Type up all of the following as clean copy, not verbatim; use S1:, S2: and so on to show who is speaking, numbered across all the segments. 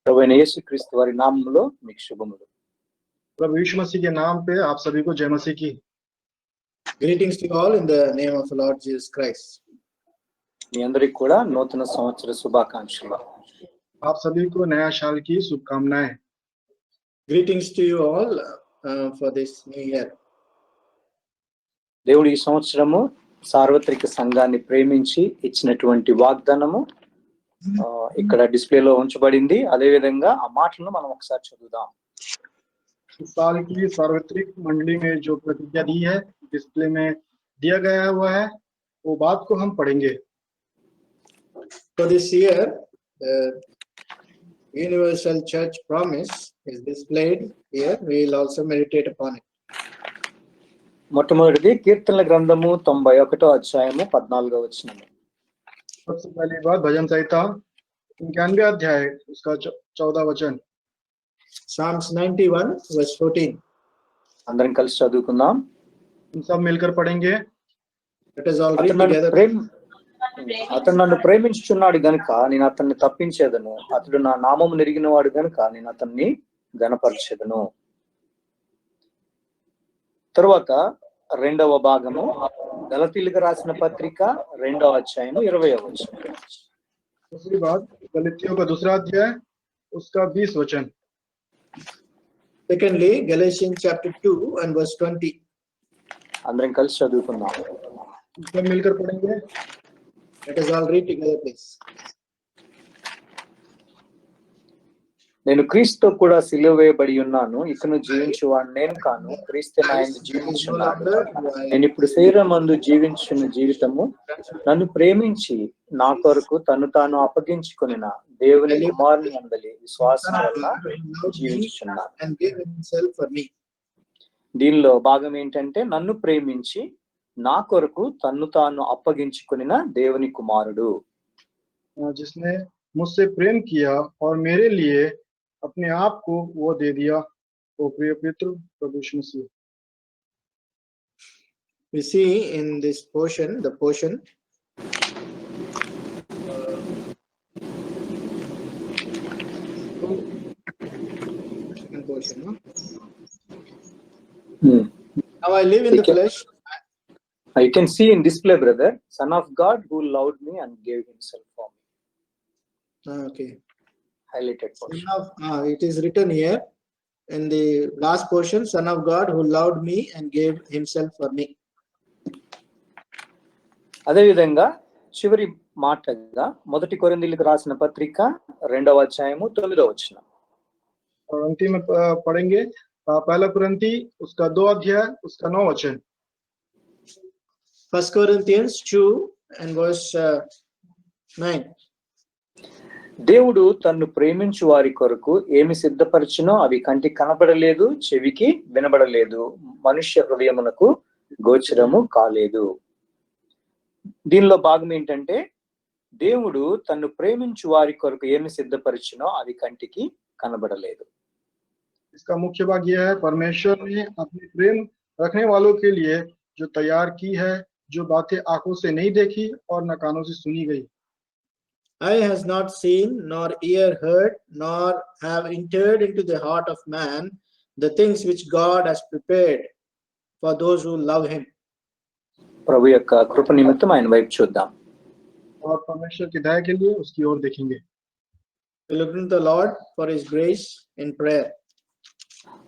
S1: ప్రభువైన యేసుక్రీస్తు వారి నామములో మీకు శుభములు.
S2: प्रभु यीशु मसीह के नाम पे आप सभी को जय मसीह की।
S3: Greetings to all in the name of the Lord Jesus Christ.
S1: మీ అందరికి కూడా నూతన సంవత్సర శుభాకాంక్షలు.
S2: आप सभी को नया साल की शुभकामनाएं।
S3: Greetings to you all for this new year.
S1: దేవుడు ఈ సంవత్సరము సార్వత్రిక సంఘాన్ని ప్రేమించి ఇచ్చినటువంటి వాగ్దానము ఇక్కడ డిస్ప్లేలో ఉంచబడింది. అదే విధంగా ఆ మాటలను మనం ఒకసారి చదువుదాం.
S2: इस साल की सार्वत्रिक मंडली में जो प्रतिज्ञा दी है डिस्प्ले में दिया गया हुआ है, वो बात को हम पढ़ेंगे।
S3: For this year, the Universal Church promise is displayed here. We will also meditate upon it.
S1: మొట్టమొదటిది కీర్తనల గ్రంథము 91వ అధ్యాయము 14వ వచనము.
S2: सबसे पहली बात भजन संहिता 91 अध्याय उसका 14 वचन।
S3: Psalms 91 verse 14.
S1: అందరం కలిసి చదువుకుందాం.
S2: हम सब मिलकर पढ़ेंगे।
S3: Let us all read together.
S1: అతను నన్ను ప్రేమించుచున్నాడు గనుక నేను అతన్ని తప్పించేదను, అతడు నా నామము నెరిగిన వాడు గనుక నేను అతన్ని గణపరచెదను. తరువాత రెండవ భాగము గలతీయులకు రాసిన పత్రిక 2వ అధ్యాయము 20వ వచనం.
S2: दूसरी बात गलातियों का दूसरा अध्याय उसका 20 वचन।
S3: Secondly, Galatians chapter 2 and verse 20.
S1: అందరం కలిసి చదువుకుందాం.
S2: सब मिलकर पढ़ेंगे।
S3: Let us all read together, please.
S1: నేను క్రీస్తుతో కూడా సిలువ వేయబడి ఉన్నాను, ఇకను జీవించువాడు నేను కాను, క్రీస్తు నాయందు జీవించున్నాడు. నేను ఇప్పుడు శరీరమందు జీవించున్న జీవితము నన్ను ప్రేమించి నా కొరకు తను తాను అప్పగించుకొనిన దేవుని కుమారుని అందలి విశ్వాసం వల్ల జీవించుచున్నాను. దీనిలో భాగం ఏంటంటే నన్ను ప్రేమించి నా కొరకు తన్ను తాను అప్పగించుకొనిన దేవుని కుమారుడు.
S2: जिसने मुझसे प्रेम किया और मेरे लिए अपने आप को वो दे दिया, वो प्रिय पितृ प्रभु यीशु मसीह।
S3: We see in this portion, the portion second portion, no? Now I live in the flesh.
S1: You can see in display, brother, Son of God who loved me and gave himself for me.
S3: Okay.
S1: Highlighted portion.
S3: It is written here in the last portion, Son of God who loved me and gave himself for me.
S1: అదే విధంగా చివరి మాటగా 1 కొరింథీయులకు రాసిన పత్రిక 2వ అధ్యాయము 9వ వచనం.
S2: और अंतिम में पढ़ेंगे पहला कुरिन्थी उसका 2 अध्याय उसका 9 वचन।
S3: 1 Corinthians 2 and verse 9.
S1: దేవుడు తన్ను ప్రేమించు వారి కొరకు ఏమి సిద్ధపరిచినో అవి కంటికి కనబడలేదు, చెవికి వినబడలేదు, మనుష్య హృదయమునకు గోచరము కాలేదు. దీనిలో భాగం ఏంటంటే దేవుడు తన్ను ప్రేమించు వారి కొరకు ఏమి సిద్ధపరిచినో అవి కంటికి కనబడలేదు.
S2: इसका मुख्य भाग यह है परमेश्वर ने अपने प्रेम रखने वालों के लिए जो तैयार की है, जो बातें आंखों से नहीं देखी और न कानों से सुनी गई।
S3: Eye has not seen, nor ear heard, nor have entered into the heart of man the things which God has prepared for those who love him.
S1: ప్రభు యొక్క కృప నిమిత్తం ఆయన వైపు చూద్దాం.
S2: और परमेश्वर की दया के लिए उसकी ओर देखेंगे।
S3: We look to the Lord for his grace in prayer.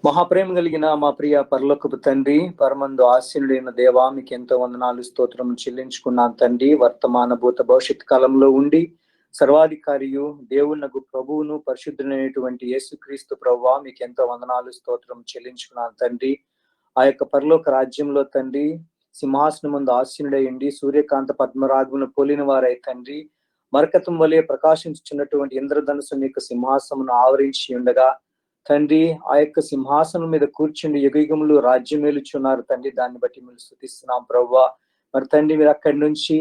S1: మహాప్రేమ కలిగిన మా ప్రియ పరలోకపు తండ్రి, పరమందు ఆసీనుడైన దేవా, మీకు ఎంతో వందనాలు స్తోత్రం చెల్లించుకున్నాను తండ్రి. వర్తమాన భూత భవిష్యత్ కాలంలో ఉండి సర్వాధికారియు దేవునకు ప్రభువును పరిశుద్ధుడైనటువంటి యేసుక్రీస్తు ప్రభువా, మీకు ఎంతో వందనాలు స్తోత్రం చెల్లించుకున్నాను తండ్రి. ఆ యొక్క పరలోక రాజ్యంలో తండ్రి సింహాసనం ముందు ఆసీనుడై ఉండి సూర్యకాంత పద్మరాగమును పోలిన వారై తండ్రి మరకతం వలె ప్రకాశించుచున్నటువంటి ఇంద్రధనుసు మీకు సింహాసనమును ఆవరించి ఉండగా తండ్రి ఆ యొక్క సింహాసనం మీద కూర్చుండి యుగయుగములు రాజ్యం ఏలుచున్నారు తండ్రి. దాన్ని బట్టి మేము స్తుతిస్తున్నాం ప్రభువా. మరి తండ్రి మీరు అక్కడి నుంచి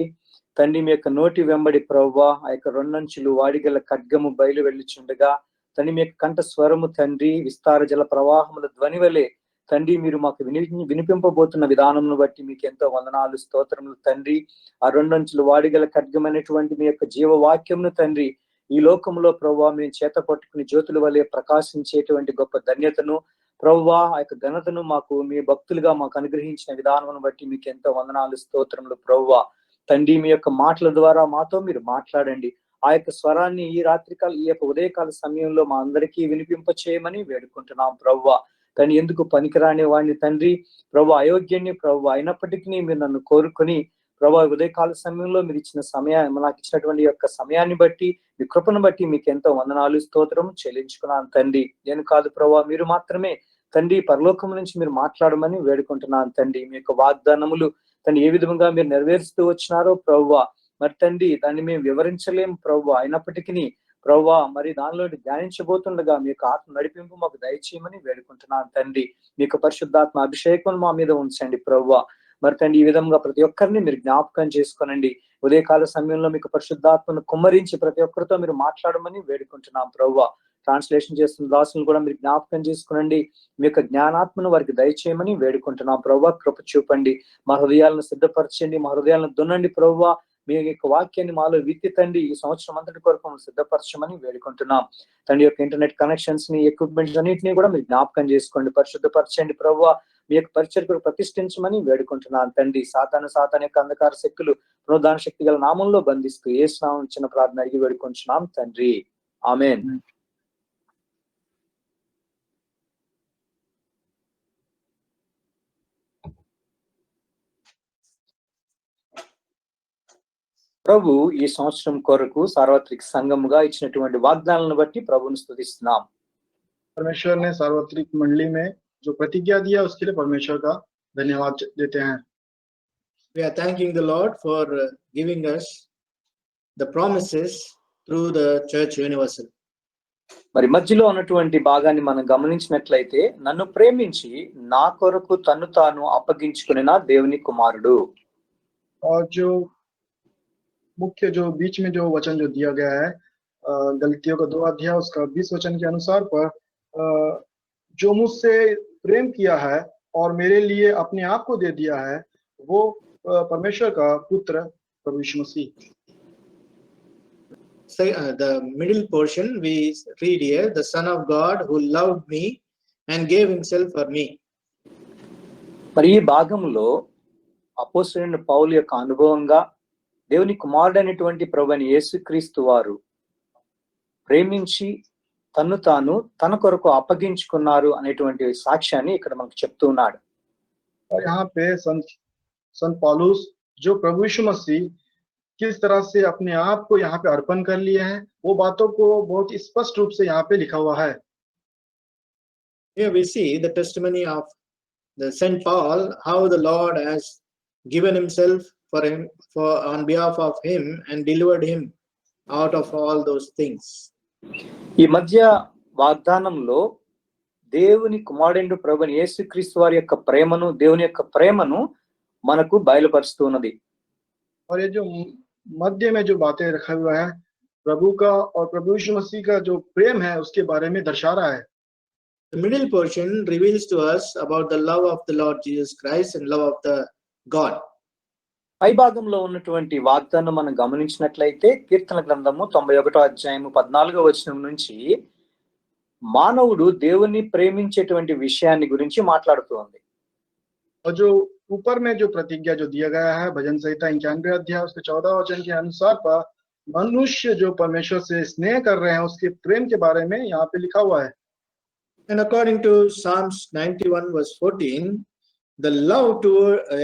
S1: తండ్రి మీ యొక్క నోటి వెంబడి ప్రభువా ఆ యొక్క రెండంచులు వాడిగల ఖడ్గము బయలు వెళ్ళుచుండగా తండ్రి మీ యొక్క కంఠ స్వరము తండ్రి విస్తార జల ప్రవాహముల ధ్వని వలె తండ్రి మీరు మాకు వినిపింపబోతున్న విధానమును బట్టి మీకు ఎంతో వందనాలు స్తోత్రములు తండ్రి. ఆ రెండంచులు వాడిగల ఖడ్గమైనటువంటి మీ యొక్క జీవవాక్యమును తండ్రి ఈ లోకంలో ప్రభువా మేము చేత పట్టుకుని జ్యోతుల వలె ప్రకాశించేటువంటి గొప్ప ధన్యతను ప్రభువా ఆ యొక్క ఘనతను మాకు మీ భక్తులుగా మాకు అనుగ్రహించిన విధానం బట్టి మీకు ఎంతో వందనాలు స్తోత్రములు ప్రభువా. తండ్రి మీ యొక్క మాటల ద్వారా మాతో మీరు మాట్లాడండి. ఆ యొక్క స్వరాన్ని ఈ రాత్రికాల ఈ యొక్క ఉదయకాల సమయంలో మా అందరికీ వినిపింప చేయమని వేడుకుంటున్నాం ప్రభువా. కానీ ఎందుకు పనికిరాని వాడిని తండ్రి ప్రభు అయోగ్యాన్ని ప్రభు అయినప్పటికీ మీరు నన్ను కోరుకొని ప్రభా ఉదయకాల సమయంలో మీరు ఇచ్చిన సమయాన్ని నాకు ఇచ్చినటువంటి యొక్క సమయాన్ని బట్టి మీ కృపను బట్టి మీకు ఎంతో వందనాలు స్తోత్రం చెల్లించుకున్నాను తండ్రి. నేను కాదు ప్రభా మీరు మాత్రమే తండ్రి పరలోకం నుంచి మీరు మాట్లాడమని వేడుకుంటున్నాను తండ్రి. మీ యొక్క వాగ్దానములు తండ్రి ఏ విధంగా మీరు నెరవేరుస్తూ వచ్చినారో ప్రభువా మరి తండ్రి దాన్ని మేము వివరించలేము ప్రభువా. అయినప్పటికీ ప్రభువా మరి దానిలో ధ్యానించబోతుండగా మీ యొక్క ఆత్మ నడిపింపు మాకు దయచేయమని వేడుకుంటున్నాను తండ్రి. మీ యొక్క పరిశుద్ధాత్మ అభిషేకం మా మీద ఉంచండి ప్రభువా. మరి తండ్రి ఈ విధంగా ప్రతి ఒక్కరిని మీరు జ్ఞాపకం చేసుకోనండి. ఉదయకాల సమయంలో మీకు పరిశుద్ధాత్మను కుమ్మరించి ప్రతి ఒక్కరితో మీరు మాట్లాడమని వేడుకుంటున్నాం ప్రభువా. ట్రాన్స్లేషన్ చేస్తున్న దాసులను కూడా మీరు జ్ఞాపకం చేసుకునండి. మీ యొక్క జ్ఞానాత్మను వారికి దయచేయమని వేడుకుంటున్నాం ప్రభువా. కృప చూపండి, మా హృదయాలను సిద్ధపరచండి, మా హృదయాలను దున్నండి ప్రభువా. మీ యొక్క వాక్యాన్ని మాలో విత్తితండి ఈ సంవత్సరం అంతటి కొరకు సిద్ధపరచమని వేడుకుంటున్నాం తండ్రి. యొక్క ఇంటర్నెట్ కనెక్షన్స్ ని ఎక్విప్మెంట్స్ అన్నింటినీ కూడా మీరు జ్ఞాపకం చేసుకోండి, పరిశుద్ధపరచండి ప్రభువా. మీ యొక్క పరిచర్యకు ప్రతిష్ఠించమని వేడుకుంటున్నాను తండ్రి. సాతాను యొక్క అంధకార శక్తులు పునరుద్ధాన శక్తి గల నామంలో బంధిస్తూ యేసు నామమున చిన్న ప్రార్థన అడిగి వేడుకుంటున్నాం తండ్రి, ఆమేన్. ప్రభు ఈ సంవత్సరం కొరకు సార్వత్రిక సంఘముగా ఇచ్చినటువంటి వాగ్దానాలను బట్టి ప్రభువును స్తుతిస్తున్నాం.
S2: परमेश्वर ने सार्वत्रिक मंडली में जो प्रतिज्ञा दिया उसके लिए परमेश्वर का धन्यवाद देते हैं.
S3: We are thanking the Lord for giving us the promises through the Church Universal.
S1: మరి మధ్యలో ఉన్నటువంటి భాగాన్ని మనం గమనించినట్లయితే నన్ను ప్రేమించి నా కొరకు తన్ను తాను అప్పగించుకునిన దేవుని కుమారుడు.
S2: और जो मुख्य जो बीच में जो वचन जो दिया गया है गलतियों का 2 अध्याय उसका 20 वचन के अनुसार पर जो मुझसे प्रेम किया है और मेरे लिए अपने आप को दे दिया है वो परमेश्वर का पुत्र प्रभु यीशु मसीह.
S3: So the middle portion we read here, the Son of God who loved me and gave himself for me.
S1: మరి ఈ భాగంలో అపోస్తలుడైన పౌలు యొక్క అనుభవంగా దేవుని కుమారుడు అనేటువంటి ప్రభువైన యేసుక్రీస్తు వారు ప్రేమించి తన్ను తాను తన కొరకు అప్పగించుకున్నారు అనేటువంటి సాక్ష్యాన్ని ఇక్కడ మనకు చెప్తూ ఉన్నాడు.
S2: और यहाँ पे संत पौलुस जो प्रभु यीशु मसीह किस तरह से अपने आप को यहाँ पे अर्पण कर लिए हैं वो बातों को बहुत स्पष्ट रूप से यहाँ पे लिखा हुआ है.
S3: Here we see the testimony of the Saint Paul, how the Lord has given himself for him, for on behalf of him, and delivered him out of all those things.
S1: ఈ మధ్య వాగ్దానంలో దేవుని కుమారుడు ప్రభువైన యేసుక్రీస్తు వారి యొక్క ప్రేమను దేవుని యొక్క ప్రేమను మనకు బయలుపరుస్తున్నది.
S2: और ये जो मध्य में जो बातें रखा हुआ है प्रभु का और प्रभु यीशु मसीह का जो प्रेम है उसके बारे में दर्शा रहा है.
S3: The middle portion reveals to us about the love of the Lord Jesus Christ and love of the God.
S1: పై భాగంలో ఉన్నటువంటి వాగ్దానం మనం గమనించినట్లయితే కీర్తన గ్రంథము 91వ అధ్యాయము 14వ వచనం నుంచి మానవుడు దేవుని ప్రేమించేటువంటి విషయాన్ని గురించి మాట్లాడుతోంది.
S2: और जो ऊपर में जो प्रतिज्ञा जो दिया गया है भजन संहिता 91 अध्याय उसके 14 वचन के अनुसार पर मनुष्य जो परमेश्वर से स्नेह कर रहे हैं उसके प्रेम के बारे में यहाँ पे लिखा हुआ है.
S3: And according to Psalms 91 verse 14, the love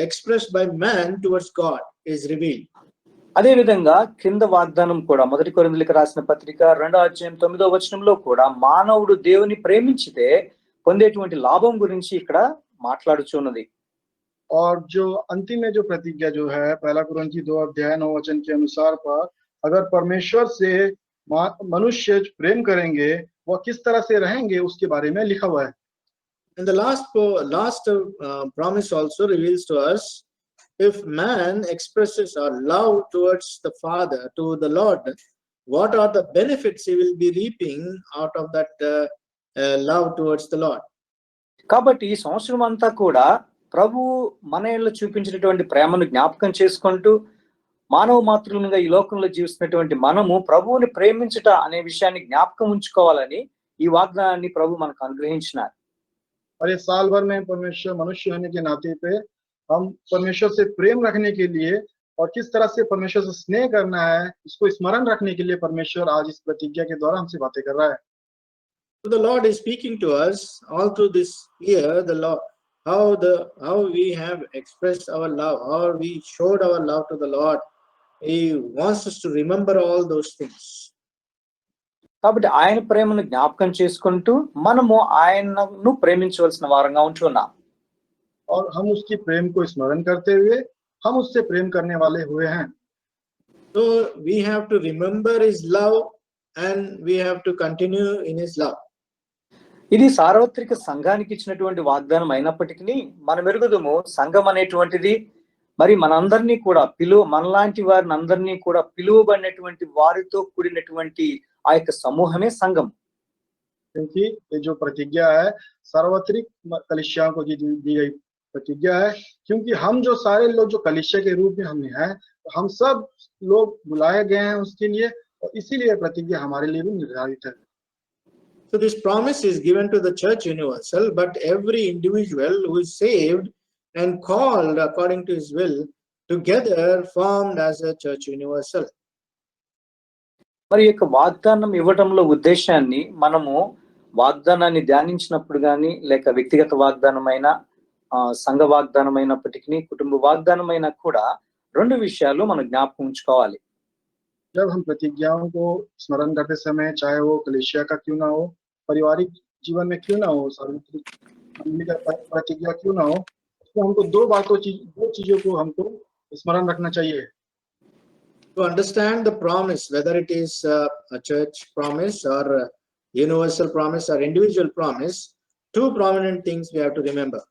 S3: expressed by man towards God is revealed.
S1: అదే విధంగా కింద వాగ్దానం కూడా 1 కొరింథీయులకు రాసిన పత్రిక 2వ అధ్యాయం 9వ వచనంలో కూడా మానవుడు దేవుని ప్రేమించితే పొందేటువంటి లాభం గురించి ఇక్కడ మాట్లాడుచున్నది.
S2: और जो अंतिम में जो प्रतिज्ञा जो है 1 कुरिन्थी 2 अध्याय 9 वचन के अनुसार पर अगर परमेश्वर से मनुष्य प्रेम करेंगे वह किस तरह से रहेंगे उसके बारे में लिखा हुआ है.
S3: And the last promise also reveals to us, if man expresses a love towards the Father, to the Lord, what are the benefits he will be reaping out of that love towards the Lord.
S1: కాబట్టి ఈ సంవత్సరం అంతా కూడా ప్రభు మన యేళ్ళ చూపించినటువంటి ప్రేమను జ్ఞాపకం చేసుకుంటూ మానవ మాతృలుగా ఈ లోకంలో జీవిస్తున్నటువంటి మనము ప్రభువుని ప్రేమించుట అనే విషయాన్ని జ్ఞాపకం ఉంచుకోవాలని ఈ వాగ్దానాన్ని ప్రభు మనకు అనుగ్రహించినారు.
S2: और ये साल भर में परमेश्वर मनुष्य होने के नाते पे हम परमेश्वर से प्रेम रखने के लिए और किस तरह से परमेश्वर से स्नेह करना है, इसको स्मरण रखने के लिए परमेश्वर आज इस प्रतिज्ञा के द्वारा हमसे बातें कर रहा है.
S3: So the Lord is speaking to us all through this year. The Lord, how we have expressed our love, how we showed our love to the Lord. He wants us to remember all those things.
S1: కాబట్టి ఆయన ప్రేమను జ్ఞాపకం చేసుకుంటూ మనము ఆయనను ప్రేమించవలసిన వారంగా ఉంటున్నాం.
S2: और हम उसकी प्रेम को स्मरण करते हुए हम उससे प्रेम करने वाले हुए हैं.
S3: So we have to remember His love and we have to continue in His love.
S1: ఇది సార్వత్రిక సంఘానికి ఇచ్చినటువంటి వాగ్దానం అయినప్పటికీ మనం ఎరుగుదము సంఘం అనేటువంటిది మరి మనందరినీ కూడా మనలాంటి వారిని అందరినీ కూడా పిలువబడినటువంటి వారితో కూడినటువంటి ఆ యొక్క సమూహమే సంఘం.
S2: क्योंकि ये जो प्रतिज्ञा है सार्वत्रिक कलीसिया को दी गई प्रतिज्ञा है, क्योंकि हम जो सारे लोग जो कलीसिया के रूप में हमें हैं, हम सब लोग बुलाए गए हैं उसके लिए, और इसीलिए प्रतिज्ञा हमारे लिए भी निर्धारित है.
S3: So this promise is given to the church universal, but every individual who is saved and called according to His will together formed as a church universal.
S1: మరి యొక్క వాగ్దానం ఇవ్వడంలో ఉద్దేశాన్ని మనము వాగ్దానాన్ని ధ్యానించినప్పుడు కానీ లేక వ్యక్తిగత వాగ్దానమైన సంఘ వాగ్దానం అయినప్పటికీ కుటుంబ వాగ్దానమైనా కూడా రెండు విషయాలు మనం జ్ఞాపకం ఉంచుకోవాలి.
S2: जब हम प्रतिज्ञाओं को स्मरण करते समय, चाहे वो कलीसिया का क्यों ना हो, पारिवारिक जीवन में क्यों ना हो, सार्वत्रिक प्रतिज्ञा क्यों ना हो, तो हमको दो चीजों को हमको स्मरण रखना चाहिए.
S3: To understand the promise, whether it is a church promise or a universal promise or individual promise, two prominent things we have to remember.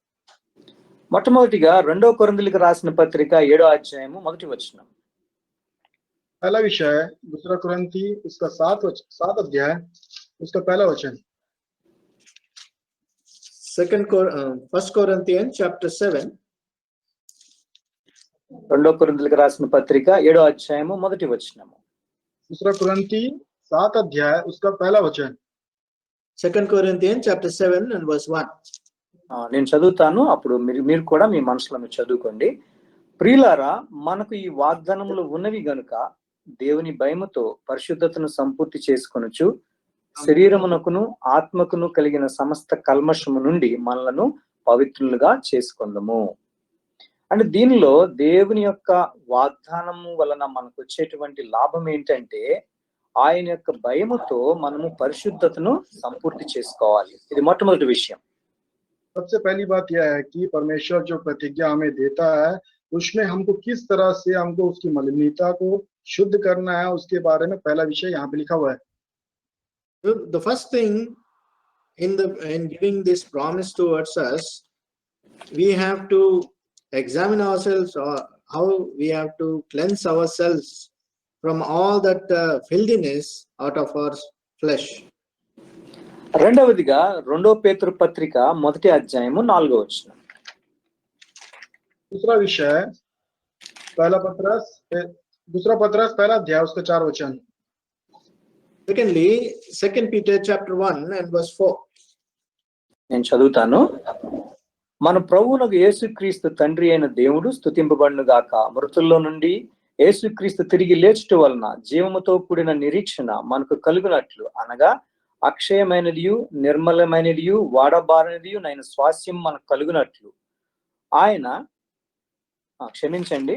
S1: మొట్టమొదటిగా 2 కొరింథీయులకు రాసిన పత్రిక 7వ అధ్యాయము 1వ వచనం.
S2: पहला विषय 2 कुरिन्थी उसका 7 अध्याय उसका पहला वचन.
S3: 1 Corinthians chapter 7.
S1: 2 కొరింథీయులకు రాసిన పత్రిక 7వ అధ్యాయము 1వ వచనము.
S2: 2 कुरिन्थी 7 अध्याय उसका पहला वचन.
S3: 2 Corinthians chapter 7 and verse 1.
S1: నేను చదువుతాను, అప్పుడు మీరు కూడా మీ మనసులో మీరు చదువుకోండి. ప్రియులారా, మనకు ఈ వాగ్దానములు ఉన్నవి గనుక దేవుని భయముతో పరిశుద్ధతను సంపూర్తి చేసుకొనుచు శరీరమునకును ఆత్మకును కలిగిన సమస్త కల్మషము నుండి మనలను పవిత్రులుగా చేసుకొందము. అంటే దీనిలో దేవుని యొక్క వాగ్దానము వలన మనకు వచ్చేటువంటి లాభం ఏంటంటే ఆయన యొక్క భయముతో మనము పరిశుద్ధతను సంపూర్తి చేసుకోవాలి. ఇది మొట్టమొదటి విషయం.
S2: सबसे पहली बात यह है कि परमेश्वर जो प्रतिज्ञा हमें देता है उसमें हमको किस तरह से हमको उसकी मलिनता को शुद्ध करना है, उसके बारे में पहला विषय यहाँ पे लिखा हुआ है.
S3: The first thing in giving this promise towards us, we have to examine ourselves, or how we have to cleanse ourselves from all that filthiness out of our flesh.
S1: రెండవదిగా 2 పేతురు పత్రిక 1వ అధ్యాయము 4వ వచనం.
S2: दूसरा विषय दूसरा पत्रस पहला अध्याय उसका 4 वचन.
S3: Secondly, 2 Peter chapter 1 and verse 4.
S1: నేను చదువుతాను. మన ప్రభువునకు యేసుక్రీస్తు తండ్రి అయిన దేవుడు స్తుతింపబడును గాక. మృతుల్లో నుండి యేసుక్రీస్తు తిరిగి లేచుట వలన జీవముతో కూడిన నిరీక్షణ మనకు కలుగునట్లు, అనగా అక్షయమైనదియు నిర్మలమైనదియు వాడబారనిదియు నైన స్వాస్యం మనకు కలుగునట్లు ఆయన క్షమించండి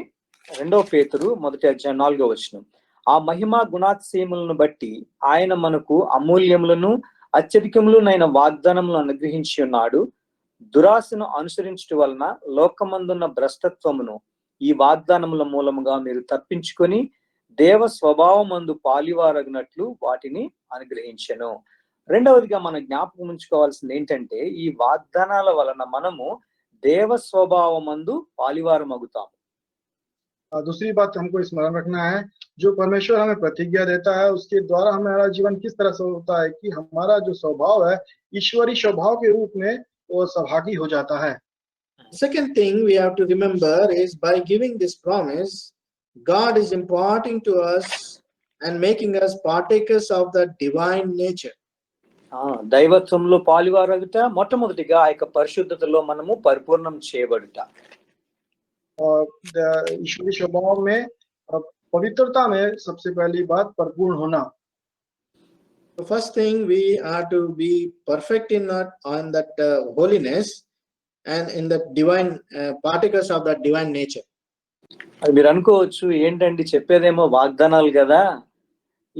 S1: 2 పేతురు 1వ అధ్యాయం 4వ వచనం. ఆ మహిమా గుణాతిశయములను బట్టి ఆయన మనకు అమూల్యములను అత్యధికములనైన వాగ్దానములను అనుగ్రహించి ఉన్నాడు. దురాశను అనుసరించుట వలన లోకమందున్న భ్రష్టత్వమును ఈ వాగ్దానముల మూలముగా మీరు తప్పించుకొని దేవ స్వభావమందు పాలివారగినట్లు వాటిని అనుగ్రహించెను. రెండవదిగా మనం జ్ఞాపకం ఉంచుకోవాల్సింది ఏంటంటే ఈ వాగ్దానాల వలన మనము దేవ స్వభావమందు పాలివారమగుతాము.
S2: दूसरी बात हमको स्मरण रखना है, जो परमेश्वर हमें प्रतिज्ञा देता है उसके द्वारा हमारा जीवन किस तरह से होता है कि हमारा जो स्वभाव है ईश्वरीय स्वभाव के रूप में वो सहभागी हो जाता है.
S3: Second thing we have to remember is by giving this promise, God is imparting to us and making us partakers of the divine nature.
S1: దైవత్వంలో పాలువారగుట, మొట్టమొదటిగా ఆ యొక్క పరిశుద్ధతలో మనము పరిపూర్ణం చేయబడుట.
S2: और ईश्वरीय स्वभाव में पवित्रता में सबसे पहली बात परिपूर्ण होना.
S3: The first thing, we are to be perfect in that holiness and in the divine partakers of that divine nature.
S1: అది మీరు అనుకోవచ్చు, ఏంటండి చెప్పేదేమో వాగ్దానాలు కదా,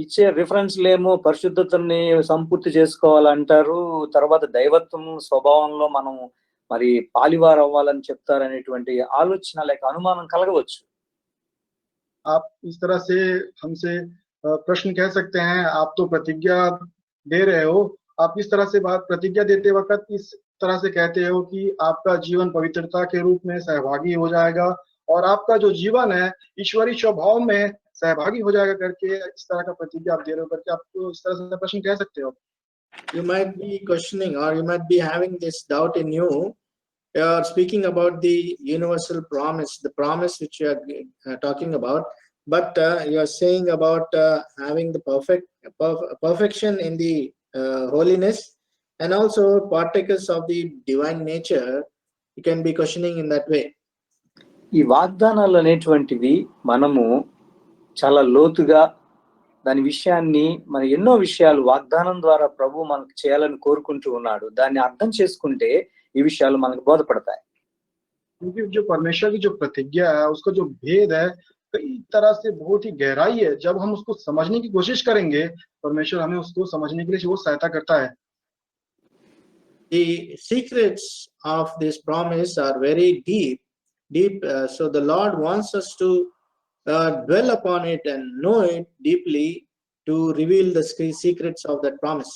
S1: ఇచ్చే రిఫరెన్స్లు ఏమో పరిశుద్ధతని సంపూర్తి చేసుకోవాలంటారు, తర్వాత దైవత్వం స్వభావంలో మనం మరి పాలివారు అవ్వాలని చెప్తారనేటువంటి ఆలోచన లేక అనుమానం కలగవచ్చు.
S2: आप इस तरह से हमसे प्रश्न कह सकते हैं, आप तो प्रतिज्ञा दे रहे हो, आप इस तरह से बात प्रतिज्ञा देते वक्त इस तरह से कहते हो कि आपका जीवन पवित्रता के रूप में सहभागी हो जाएगा और आपका जो जीवन है ईश्वरीय स्वभाव में सहभागी हो जाएगा करके इस तरह का प्रतिज्ञा आप दे रहे हो करके आप तो इस तरह से प्रश्न कह सकते हो.
S3: You might be questioning, or you might be having this doubt in you. You are speaking about the universal promise, the promise which you are talking about, but you are saying about having the perfection in the holiness and also partakers of the divine nature. You can be questioning in that way.
S1: ఈ వాగ్దానాలు అనేటువంటివి మనము చాలా లోతుగా దాని విషయాన్ని, మన ఎన్నో విషయాలు వాగ్దానం ద్వారా ప్రభు మనకు చేయాలని కోరుకుంటూ ఉన్నాడు. దాన్ని అర్థం చేసుకుంటే ఈ విషయాలు మనకు బోధపడతాయి.
S2: क्योंकि जो परमेश्वर की जो प्रतिज्ञा है उसका जो भेद है कई तरह से बहुत ही गहराई है. जब हम उसको समझने की कोशिश करेंगे परमेश्वर हमें उसको समझने के लिए वो सहायता करता है.
S3: The secrets of this promise are very deep. So the Lord wants us to dwell upon it and know it deeply to reveal the secrets of that promise.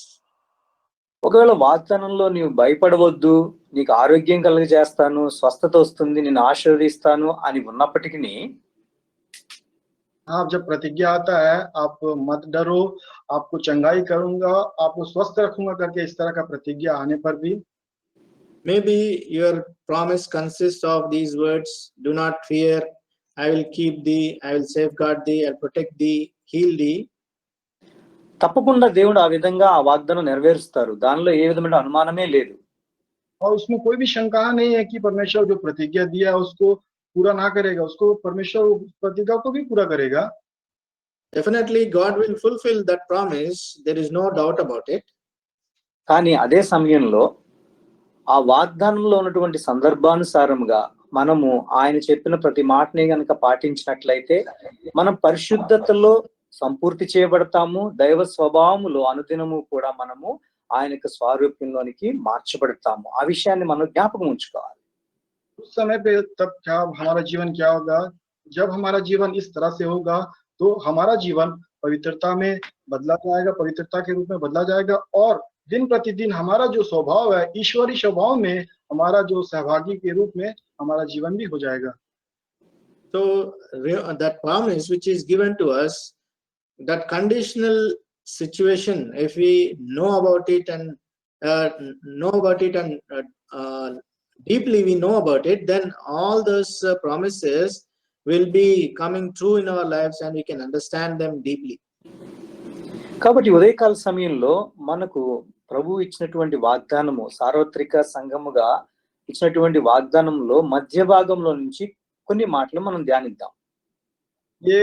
S1: ఒకవేళ వాగ్దానంలో నీవు భయపడవద్దు, నీకు ఆరోగ్యం కలుగజేస్తాను, స్వస్థత వస్తుంది, నేను ఆశీర్వదిస్తాను అని ఉన్నప్పటికీ,
S2: आप जब प्रतिज्ञा आता है आप मत डरो, आपको चंगाई करूंगा, आपको स्वस्थ रखूंगा करके इस तरह का प्रतिज्ञा आने पर भी
S3: maybe your promise consists of these words: do not fear, I will keep thee, I will safeguard thee, I'll protect thee, heal thee.
S1: తప్పకుండా దేవుడు ఆ విధంగా ఆ వాగ్దానం నెరవేరుస్తారు. దానిలో ఏ విధమైన అనుమానమే లేదు.
S2: और उसमें कोई भी शंका नहीं है कि परमेश्वर जो प्रतिज्ञा दिया है उसको पूरा ना करेगा, उसको परमेश्वर प्रतिज्ञा को भी पूरा करेगा.
S3: Definitely God will fulfill that promise, there is no doubt about it.
S1: కానీ అదే సమయంలో ఆ వాగ్దానంలో ఉన్నటువంటి సందర్భానుసారముగా మనము ఆయన చెప్పిన ప్రతి మాటని గనక పాటించినట్లయితే మనం పరిశుద్ధతలో సంపూర్తి చేయబడతాము. దైవ స్వభావములో అనుదినము కూడా మనము ఆయనకు స్వారూప్యంలోనికి మార్చబడతాము. ఆ విషయాన్ని మనం జ్ఞాపకం ఉంచుకోవాలి.
S2: उस समय पे तब क्या हमारा जीवन क्या होगा, जब हमारा जीवन इस तरह से होगा तो हमारा जीवन पवित्रता में बदला जाएगा, पवित्रता के रूप में बदला जाएगा और दिन प्रतिदिन हमारा जो स्वभाव है ईश्वरीय स्वभाव में हमारा जो सहभागी के रूप में हमारा जीवन भी हो जाएगा.
S3: So that promise which is given to us, that conditional situation, if we know about it and deeply we know about it, then all those promises will be coming true in our lives and we can understand them deeply.
S1: కాబట్టి ఉదయకాల సమయంలో మనకు ప్రభు ఇచ్చినటువంటి వాగ్దానము, సార్వత్రిక సంఘముగా ఇచ్చినటువంటి వాగ్దానంలో మధ్య భాగంలో నుంచి కొన్ని మాటలు మనం ధ్యానిద్దాం.
S2: ये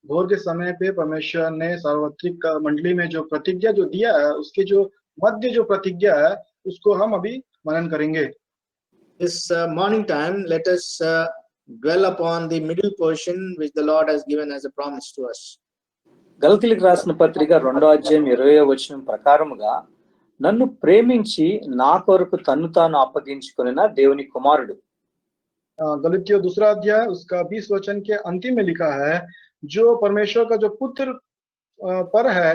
S2: भोर के समय पे परमेश्वर ने सार्वत्रिक मंडली में जो प्रतिज्ञा जो दिया है उसके जो मध्य जो प्रतिज्ञा है उसको हम अभी मनन करेंगे.
S3: This morning time, let us dwell upon the middle portion which the Lord has given as a promise to us.
S1: గలతీయులకు రాసిన పత్రిక 2వ అధ్యాయం 20వ వచనం ప్రకారముగా, నన్ను ప్రేమించి నా కొరకు తన్ను తాను అప్పగించుకొనిన దేవుని కుమారుడు.
S2: गलातियों 2 अध्याय उसका 20 वचन के अंतिम में लिखा है, जो परमेश्वर का जो पुत्र पर है,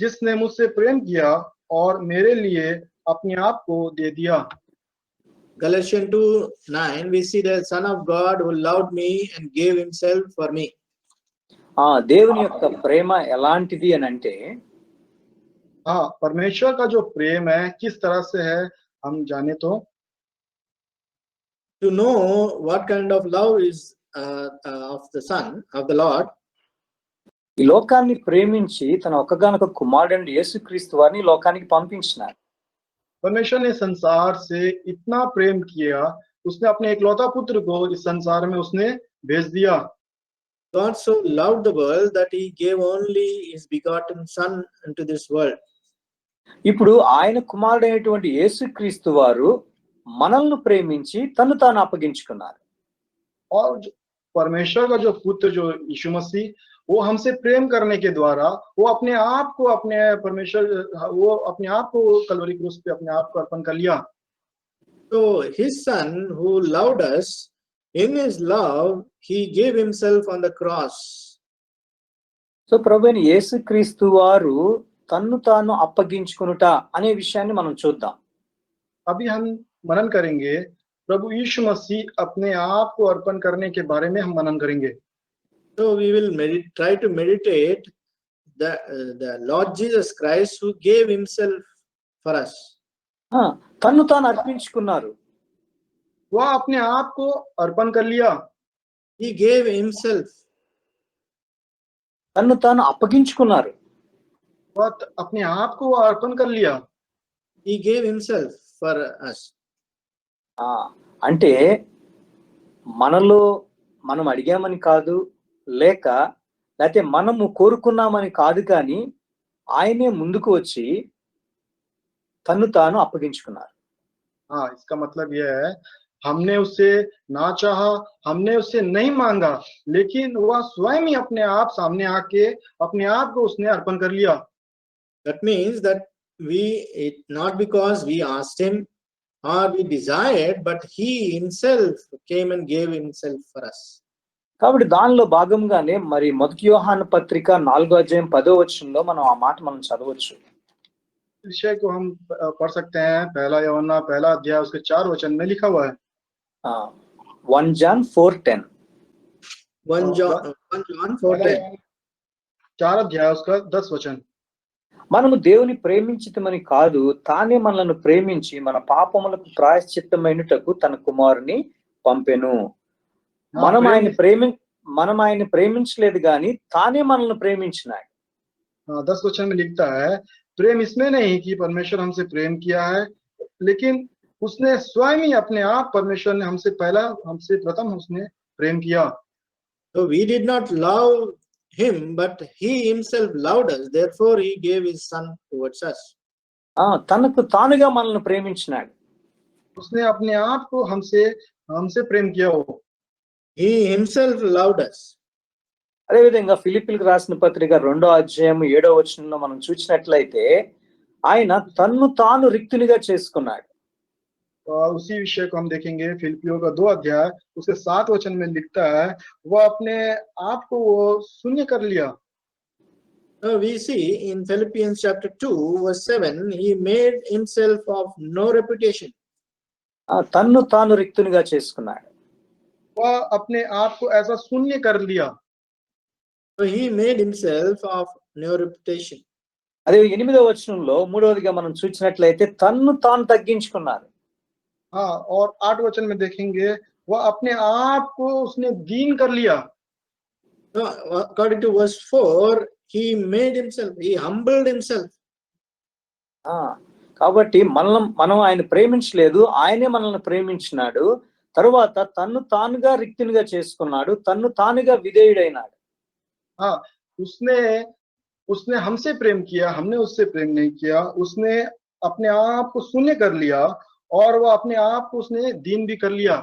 S2: जिसने मुझसे प्रेम किया और मेरे लिए अपने आप को दे दिया.
S3: Galatians 2:9, we see the Son of God who loved me and gave himself for me.
S1: దేవుని యొక్క ప్రేమ ఎలాంటిది అని అంటే,
S2: हाँ, परमेश्वर का जो प्रेम है किस तरह से है हम जाने तो
S3: To know what kind of love is of the Son of the Lord.
S1: ఈ లోకాన్ని ప్రేమించి తన ఒక్కగానొక కుమారుడైన యేసుక్రీస్తు వారిని ఈ లోకానికి పంపించినారు.
S2: परमेश्वर ने संसार से इतना प्रेम किया, उसने अपने इकलौता पुत्र को इस संसार में उसने भेज दिया.
S3: God so loved the world that he gave only his begotten Son into this world.
S1: ఇప్పుడు ఆయన కుమారుడైనటువంటి యేసుక్రీస్తు వారు మనల్ని ప్రేమించి తను తాను అప్పగించుకున్నారు.
S2: और परमेश्वर का जो पुत्र जो यीशु मसीह, वो हमसे प्रेम करने के द्वारा वो अपने आप को अपने परमेश्वर वो अपने आप को कलवरी क्रूस पे अपने आप को अर्पण कर लिया.
S3: So his Son who loved us, in his love he gave himself on the cross.
S1: So ప్రభువైన యేసుక్రీస్తు వారు తన్ను తాను అప్పగించుకునుట అనే విషయాన్ని మనం చూద్దాం.
S2: अभी हम मनन करेंगे, प्रभु यीशु मसीह अपने आप को अर्पण करने के बारे में हम मनन करेंगे.
S3: So we will try to meditate the Lord Jesus Christ who gave himself for us.
S1: తన్ను తాను అర్పించుకున్నారు.
S2: वह अपने आप को अर्पण कर लिया.
S3: He gave himself.
S1: తన్ను తాను అప్పగించుకున్నారు.
S2: वह अपने आप को अर्पण कर लिया.
S3: He gave himself for us.
S1: అంటే మనలో మనం అడిగామని కాదు, లేకపోతే మనము కోరుకున్నామని కాదు, కానీ ఆయనే ముందుకు వచ్చి తన్ను తాను అప్పగించుకున్నారు.
S2: हाँ, इसका मतलब यह है, हमने उससे ना चाहा, हमने उससे नहीं मांगा, लेकिन वह स्वयं ही अपने आप सामने आके अपने आप को उसने अर्पण कर लिया.
S3: That means that not because we asked him or we desired, but he himself came and gave himself for us.
S1: కాబట్టి దానిలో భాగంగానే మరి మొదటి యోహాను పత్రిక 4:10 మనం ఆ మాట మనం చదవచ్చు.
S2: विषय को हम पढ़ सकते हैं. पहला यूहन्ना पहला अध्याय उसके 4 वचन में लिखा हुआ है.
S1: 1 John 4:10.
S3: 1 John 4:10.
S2: 4 अध्याय उसका 10 वचन.
S1: మనము దేవుని ప్రేమించితమని కాదు, తానే మనల్ని ప్రేమించి మన పాపములకు ప్రాయశ్చిత్తమైనటకు తన కుమారుని పంపెను. మనం ఆయన ప్రేమించలేదు గాని తానే మనల్ని ప్రేమించినాడు.
S2: 10 वचन में लिखता है, प्रेम इसमें नहीं कि परमेश्वर हमसे प्रेम किया है, लेकिन उसने स्वयं ही अपने आप परमेश्वर ने हमसे प्रथम उसने प्रेम किया.
S3: So we did not love him, but he himself loved us, therefore he gave his Son towards us.
S1: తనకు తానుగా మనల్ని ప్రేమించినాడు.
S2: उसने अपने आप को हमसे प्रेम किया.
S3: He himself loved us.
S1: అదేవిధంగా ఫిలిప్పీలకు రాసిన పత్రిక 2:7 మనం చూసినట్లయితే ఆయన తన్ను తాను రిక్తునిగా చేసుకున్నాడు.
S2: उसी विषय को हम देखेंगे. फिलिपियों का 2 अध्याय उसके 7 वचन में लिखता है, वह अपने आप को वो शून्य कर लिया.
S3: We see in Philippians chapter 2 verse 7, he made himself of no reputation.
S1: తన్ను తాను రిక్తునిగా చేసుకున్నాడు.
S2: वह अपने आप को ऐसा शून्य कर लिया.
S3: So he made himself of no reputation.
S1: అదే 8వ వచనంలో మూడవదిగా మనం చూసినట్లయితే తన్ను తాను తగ్గించుకున్నారు.
S2: हाँ, और 8 वचन में देखेंगे, वह अपने आप को उसने दीन कर लिया.
S3: So according to verse 4, he made himself, he humbled himself.
S1: కాబట్టి మనం ఆయన ప్రేమించలేదు, ఆయనే మనల్ని ప్రేమించినాడు. తరువాత తన్ను తానుగా రిక్తునిగా చేసుకున్నాడు, తన్ను తానుగా విధేయుడైనాడు.
S2: हाँ, उसने हमसे प्रेम किया, हमने उससे प्रेम नहीं किया. उसने अपने आप को शून्य कर लिया और वह अपने आप को उसने दीन भी कर लिया.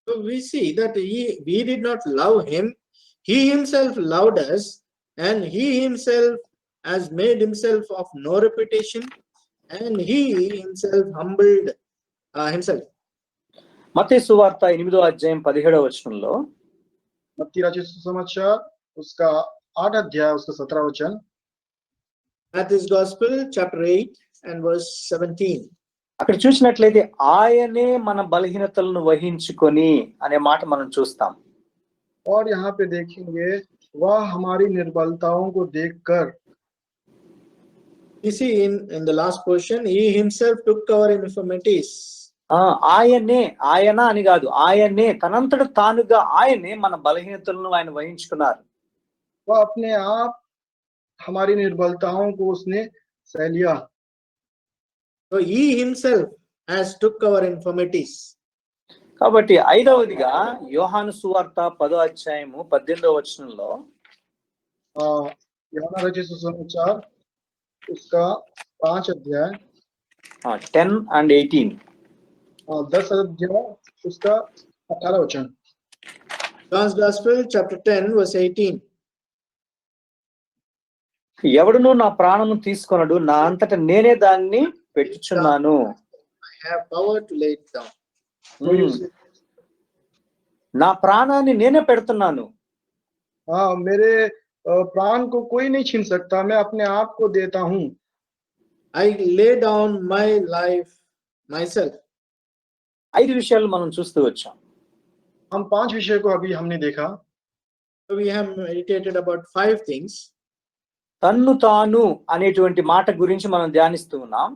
S3: So we see that we did not love him, he himself loved us, and he himself has made himself of no reputation, and he himself humbled himself.
S1: మత్తయి సువార్త 8:17
S2: मत्ती रचित सुसमाचार उसका 8 अध्याय उसका 17 वचन.
S3: Matthew's Gospel chapter 8 and verse 17.
S1: అక్కడ చూసినట్లయితే ఆయనే మన బలహీనతలను వహించుకొని అనే మాట మనం చూస్తాం.
S2: और यहाँ पे देखेंगे, वह हमारी निर्बलताओं को देखकर.
S3: You see in the last portion, he himself took our infirmities
S1: ఆయనే, ఆయన అని కాదు, ఆయనే తనంతట తానుగా ఆయనే మన బలహీనతలను ఆయన వహించుకున్నారు.
S2: वह अपने आप हमारी निर्बलताओं को उसने सह लिया.
S3: So he himself has took our infirmities.
S1: కాబట్టి ఐదవదిగా యోహాను సువార్త 10వ అధ్యాయము 18వ వచనంలో
S2: यूहन्ना रचित सुसमाचार उसका 5 अध्याय
S1: 10 and 18
S2: 10 अध्याय उसका 18 वचन.
S3: John's Gospel chapter 10 verse 18.
S1: ఎవడును నా ప్రాణము తీసుకొనడు, నా అంతట నేనే దాన్ని పెట్టుచున్నాను.
S3: I have power to lay it down.
S1: నా ప్రాణాన్ని నేనే పెడుతున్నాను.
S2: मेरे प्राण को कोई नहीं छीन सकता, मैं अपने आप को देता हूँ.
S3: I lay down my life myself.
S1: 5 విషయాలు మనం చూస్తూ వచ్చాం.
S2: हम 5 विषय को अभी हमने देखा.
S3: So we have meditated about 5 things.
S1: తన్ను తాను అనేటువంటి మాట గురించి మనం ధ్యానిస్తూ ఉన్నాం.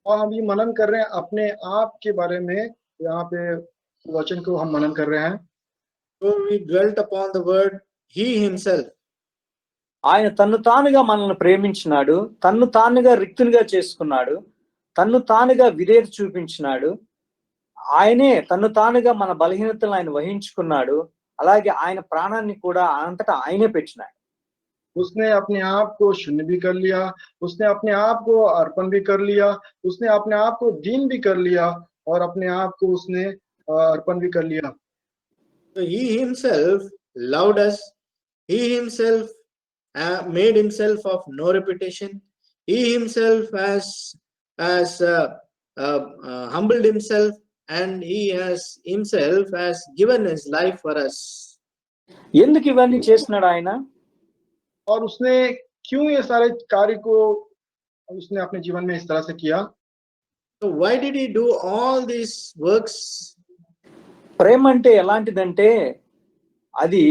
S2: और अभी मनन कर रहे हैं अपने आप के बारे में. यहाँ पे वचन को हम मनन कर रहे हैं.
S3: So we dwelt upon the word he himself.
S1: ఆయన తన్ను తానుగా మనల్ని ప్రేమించినాడు, తన్ను తానుగా రిక్తునిగా చేసుకున్నాడు, తన్ను తానుగా విధేయత చూపించినాడు. ఆయనే తన్ను తానుగా మన బలహీనతలను ఆయన వహించుకున్నాడు. అలాగే ఆయన ప్రాణాన్ని కూడా అంతటా ఆయనే పెట్టినాడు.
S2: उसने अपने आप को शून्य भी कर लिया, उसने अपने आप को अर्पण भी कर लिया, उसने अपने आप को दीन भी कर लिया और अपने आप को उसने अर्पण भी कर लिया.
S3: So he himself loved us. He himself made himself of no reputation. He himself has humbled himself, and he has given his life for us.
S1: ఎందుకు ఇవన్నీ చేసినాడు ఆయన?
S2: और उसने क्यों ये सारे कार्य को उसने अपने जीवन में इस तरह से किया?
S3: So why did he do all these works?
S1: ప్రేమ అంటే ఎలాంటిదంటే అది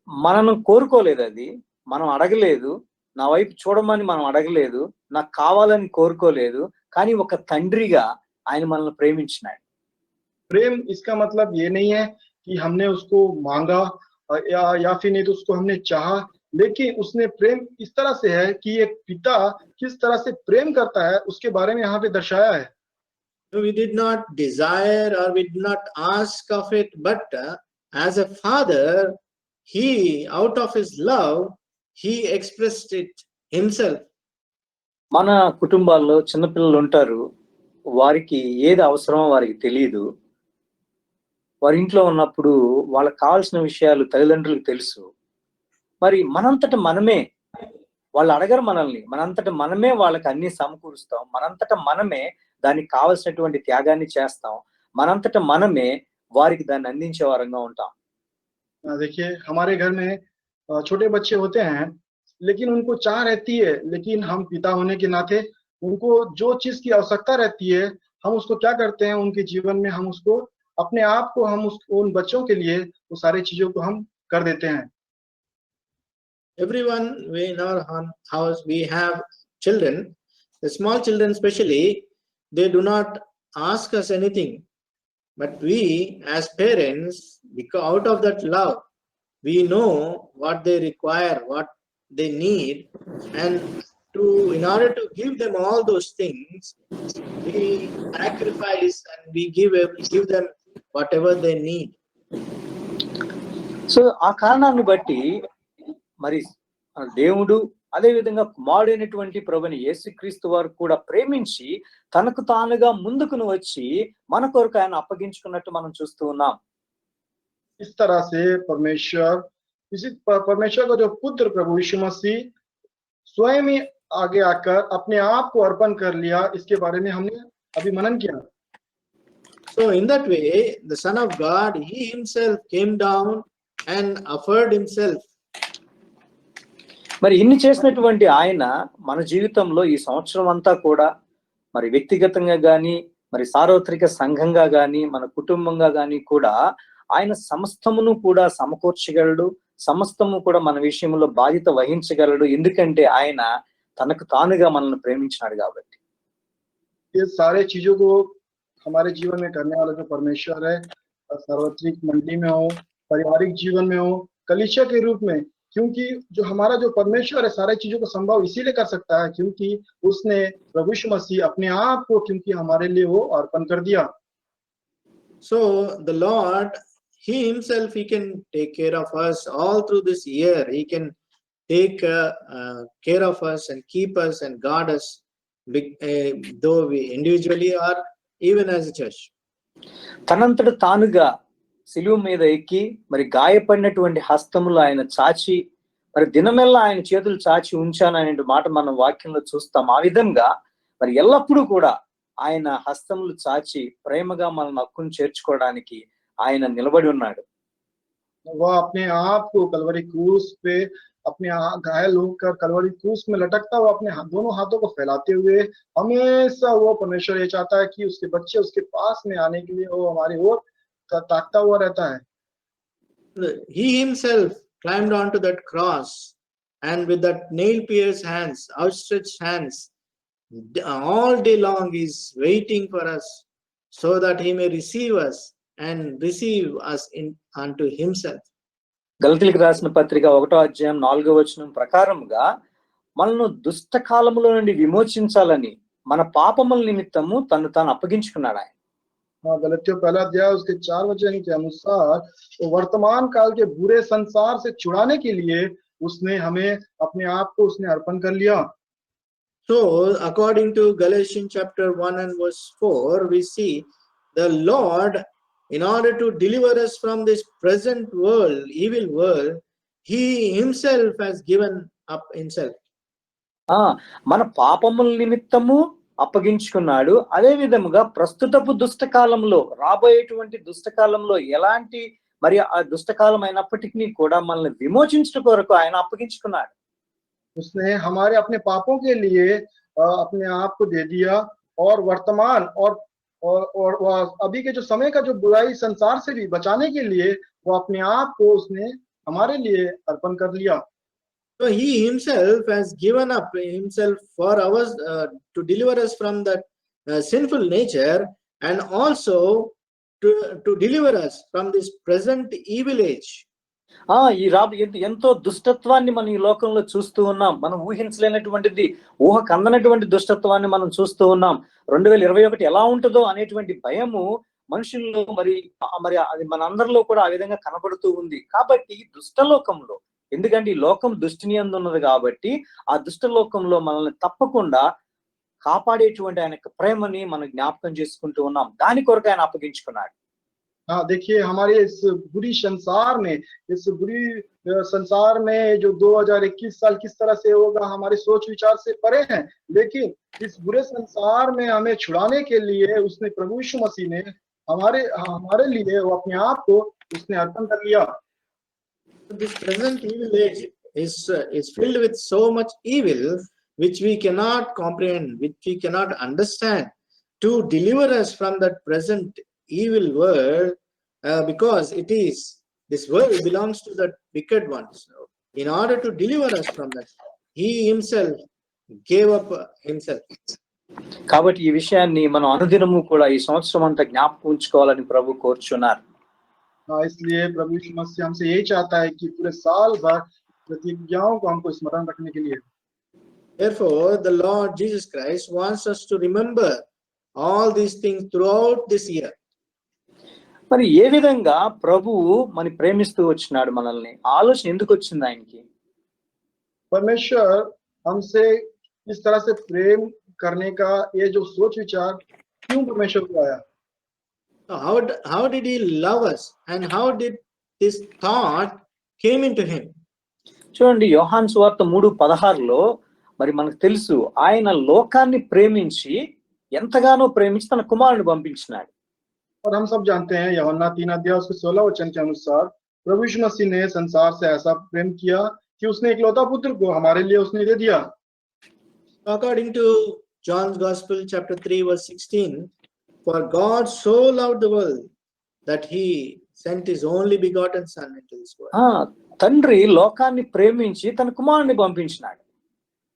S1: మనను కోరుకోలేదు, అది మనం అడగలేదు, నా వైపు చూడమని మనం అడగలేదు, నాకు కావాలని కోరుకోలేదు, కానీ ఒక తండ్రిగా ఆయన మనల్ని ప్రేమించినాడు.
S2: प्रेम इसका मतलब ये नहीं है कि हमने उसको मांगा या फिर नहीं तो उसको हमने चाहा, लेकिन उसने प्रेम इस तरह से है कि एक पिता किस तरह से प्रेम करता है उसके बारे में यहाँ पे दर्शाया है.
S3: So we did not desire or we did not ask of it, but as a father, he, out of his love, he expressed it himself.
S1: మన కుటుంబాల్లో చిన్నపిల్లలు ఉంటారు, వారికి ఏది అవసరమో వారికి తెలియదు. వారి ఇంట్లో ఉన్నప్పుడు వాళ్ళకి కావాల్సిన విషయాలు తల్లిదండ్రులకు తెలుసు. మరి మనంతట మనమే, వాళ్ళు అడగరు మనల్ని, మనంతట మనమే వాళ్ళకి అన్ని సమకూరుస్తాం, మనంతట మనమే దానికి కావలసినటువంటి త్యాగాన్ని చేస్తాం, మనంతట మనమే వారికి దాన్ని అందించే వారంగా ఉంటాం.
S2: देखिए हमारे घर में छोटे बच्चे होते हैं, लेकिन उनको चाह रहती है, लेकिन हम पिता होने के नाते उनको जो चीज की आवश्यकता रहती है हम उसको क्या करते हैं, उनके जीवन में हम उसको अपने आप को हम उन बच्चों के लिए वो सारी चीजों को हम कर देते हैं.
S3: Everyone in our house we have children. The small children especially, they do not ask us anything, but we as parents, because out of that love, we know what they require, what they need, and in order to give them all those things, we sacrifice and we give them whatever they need.
S1: So ఆ కారణాన్ని బట్టి మరి దేవుడు అదే విధంగా కుమారుడైనటువంటి ప్రభుని యేసుక్రీస్తు వారు కూడా ప్రేమించి తనకు తానుగా ముందుకును వచ్చి మన కొరకు ఆయన అప్పగించుకున్నట్టు మనం చూస్తూ ఉన్నాం.
S2: इस तरह से परमेश्वर का जो पुत्र प्रभु यीशु मसीह स्वयं ही आगे आकर अपने आप को अर्पण कर लिया, इसके बारे में हमने अभी मनन किया.
S3: So in that way, the Son of God, he himself came down and offered himself.
S1: మరి ఇన్ని చేసినటువంటి ఆయన మన జీవితంలో ఈ సంవత్సరం అంతా కూడా మరి వ్యక్తిగతంగా గాని, మరి సార్వత్రిక సంఘంగా గాని, మన కుటుంబంగా గాని కూడా ఆయన సమస్తమును కూడా సమకూర్చగలడు, సమస్తము కూడా మన విషయంలో బాధ్యత వహించగలడు. ఎందుకంటే ఆయన తనకు తానుగా మనల్ని ప్రేమించినాడు కాబట్టి.
S2: ये सारे चीजों को हमारे जीवन में करने वाला जो परमेश्वर है, सार्वत्रिक मंडली में हो, पारिवारिक जीवन में हो, कलीसिया के रूप में, क्योंकि जो हमारा जो परमेश्वर है सारी चीजों को संभव इसीलिए कर सकता है क्योंकि उसने प्रभु यीशु मसीह अपने आप को क्योंकि हमारे लिए वो अर्पण कर दिया।
S3: So the Lord, He Himself, He can take care of us all through this year. He can take care of us and keep us and guard us, though we individually or even as a church.
S1: తనంతట తానుగా శిలువ మీద ఎక్కి మరి గాయపడినటువంటి హస్తములు ఆయన చాచి మరి దినమెల్లా ఆయన చేతులు చాచి ఉంచాననే మాట మనం వాక్యంలో చూస్తాం. ఆ విధంగా మరి ఎల్లప్పుడూ కూడా ఆయన హస్తములు చాచి ప్రేమగా మనల్ని హక్కును చేర్చుకోవడానికి ఆయన నిలబడి ఉన్నాడు.
S2: वह अपने आप को कलवरी क्रूस पे अपने घायल होकर कलवरी क्रूस में लटकता हुआ अपने दोनों हाथों को फैलाते हुए हमेशा वो परमेश्वर ये चाहता है कि उसके बच्चे उसके पास में आने के लिए वो हमारी ओर ताकता हुआ रहता है।
S3: He Himself climbed onto that cross and with that nail-pierced hands, outstretched hands, all day long is waiting for us so that He may receive us and receive us unto Himself.
S1: గలతీయులకు రాసిన పత్రిక 1వ అధ్యాయం 4వ వచనం ప్రకారముగా మనల్ని దుష్ట కాలములో నుండి విమోచించాలని మన పాపముల నిమిత్తము తను తాను అప్పగించుకున్నాడు ఆయన.
S2: गलतियों पहला अध्याय उसके 4 वचन के अनुसार तो वर्तमान काल के बुरे संसार से छुड़ाने के लिए उसने हमें अपने आप को उसने अर्पण कर लिया।
S3: So according to Galatians chapter 1 and verse 4, we see the Lord, in order to deliver us from this present world, evil world, He Himself has given up Himself.
S1: మన పాపముల నిమిత్తము అప్పగించుకున్నాడు. అదే విధముగా ప్రస్తుతపు దుష్టకాలంలో రాబోయేటువంటి దుష్టకాలంలో ఎలాంటి మరి ఆ దుష్టకాలం అయినప్పటికీ కూడా మనల్ని విమోచించడం కొరకు ఆయన అప్పగించుకున్నాడు.
S2: उसने हमारे अपने पापों के लिए अपने आप को दे दिया और वर्तमान और अभी के जो समय का जो बुराई संसार से भी बचाने के लिए वो अपने आप को उसने हमारे लिए अर्पण कर लिया।
S3: So He Himself has given up Himself for us to deliver us from that sinful nature and also to deliver us from this present evil age.
S1: ఈ ఎంతో దుష్టత్వాన్ని మనం ఈ లోకంలో చూస్తూ ఉన్నాం. మనం ఊహించలేనటువంటిది, ఊహకు అందనటువంటి దుష్టత్వాన్ని మనం చూస్తూ ఉన్నాం. 2021 ఎలా ఉంటుందో అనేటువంటి భయము మనుషుల్లో మరి అది మన అందరిలో కూడా ఆ విధంగా కనబడుతూ ఉంది. కాబట్టి దుష్టలోకంలో, ఎందుకంటే ఈ లోకం దుష్టిని యందు ఉన్నది కాబట్టి ఆ దుష్టలోకంలో మనల్ని తప్పకుండా కాపాడేటువంటి ఆయన ప్రేమని మనం జ్ఞాపకం చేసుకుంటూ ఉన్నాం. దాని కొరకు ఆయన అప్పగించుకున్నాడు.
S2: हाँ देखिए, हमारे इस बुरी संसार में जो 2021 साल किस तरह से होगा हमारे सोच विचार से परे हैं, लेकिन इस बुरे संसार में हमें छुड़ाने के लिए उसने प्रभु यीशु मसीह ने हमारे लिए वो अपने आप को उसने अर्पण कर लिया।
S3: This present evil age is filled with so much evil which we cannot comprehend, which we cannot understand. To deliver us from that present evil world, because this world belongs to the wicked ones. So in order to deliver us from that, He Himself gave up Himself.
S1: కాబట్టి ఈ విషయాన్ని మనం అనుదినము కూడా ఈ సంవత్సరం అంతా జ్ఞాపకం ఉంచుకోవాలని ప్రభు కోరుచున్నారు.
S2: इसलिए प्रभु यीशु मसीह हमसे यही चाहता है कि पूरे साल भर प्रतिज्ञाओं को हमको स्मरण रखने के लिए।
S3: Therefore, the Lord Jesus Christ wants us to remember all these things throughout this year.
S1: మరి ఏ విధంగా ప్రభువు మన ప్రేమిస్తూ వచ్చినాడు మనల్ని, ఆలోచన ఎందుకు వచ్చింది ఆయనకి?
S2: परमेश्वर हमसे इस तरह से प्रेम करने का ये जो सोच विचार क्यों परमेश्वर को आया?
S3: So how did He love us and how did this thought came into Him?
S1: చూడండి, యోహాను సువార్త 3:16లో మరి మనకు తెలుసు, ఆయన లోకాన్ని ప్రేమించి ఎంతగానో ప్రేమించి తన కుమారుని పంపించినాడు.
S2: और हम सब जानते हैं यूहन्ना 3 अध्याय उसके 16 वचन के अनुसार प्रभु यीशु मसीह ने संसार से ऐसा प्रेम किया कि उसने इकलौता पुत्र को हमारे लिए उसने दे दिया।
S3: According to John's Gospel chapter 3 verse 16, for God so loved the world that He sent His only begotten Son into this world.
S1: తండ్రి లోకాన్ని ప్రేమించి తన కుమారుని పంపించినాడు.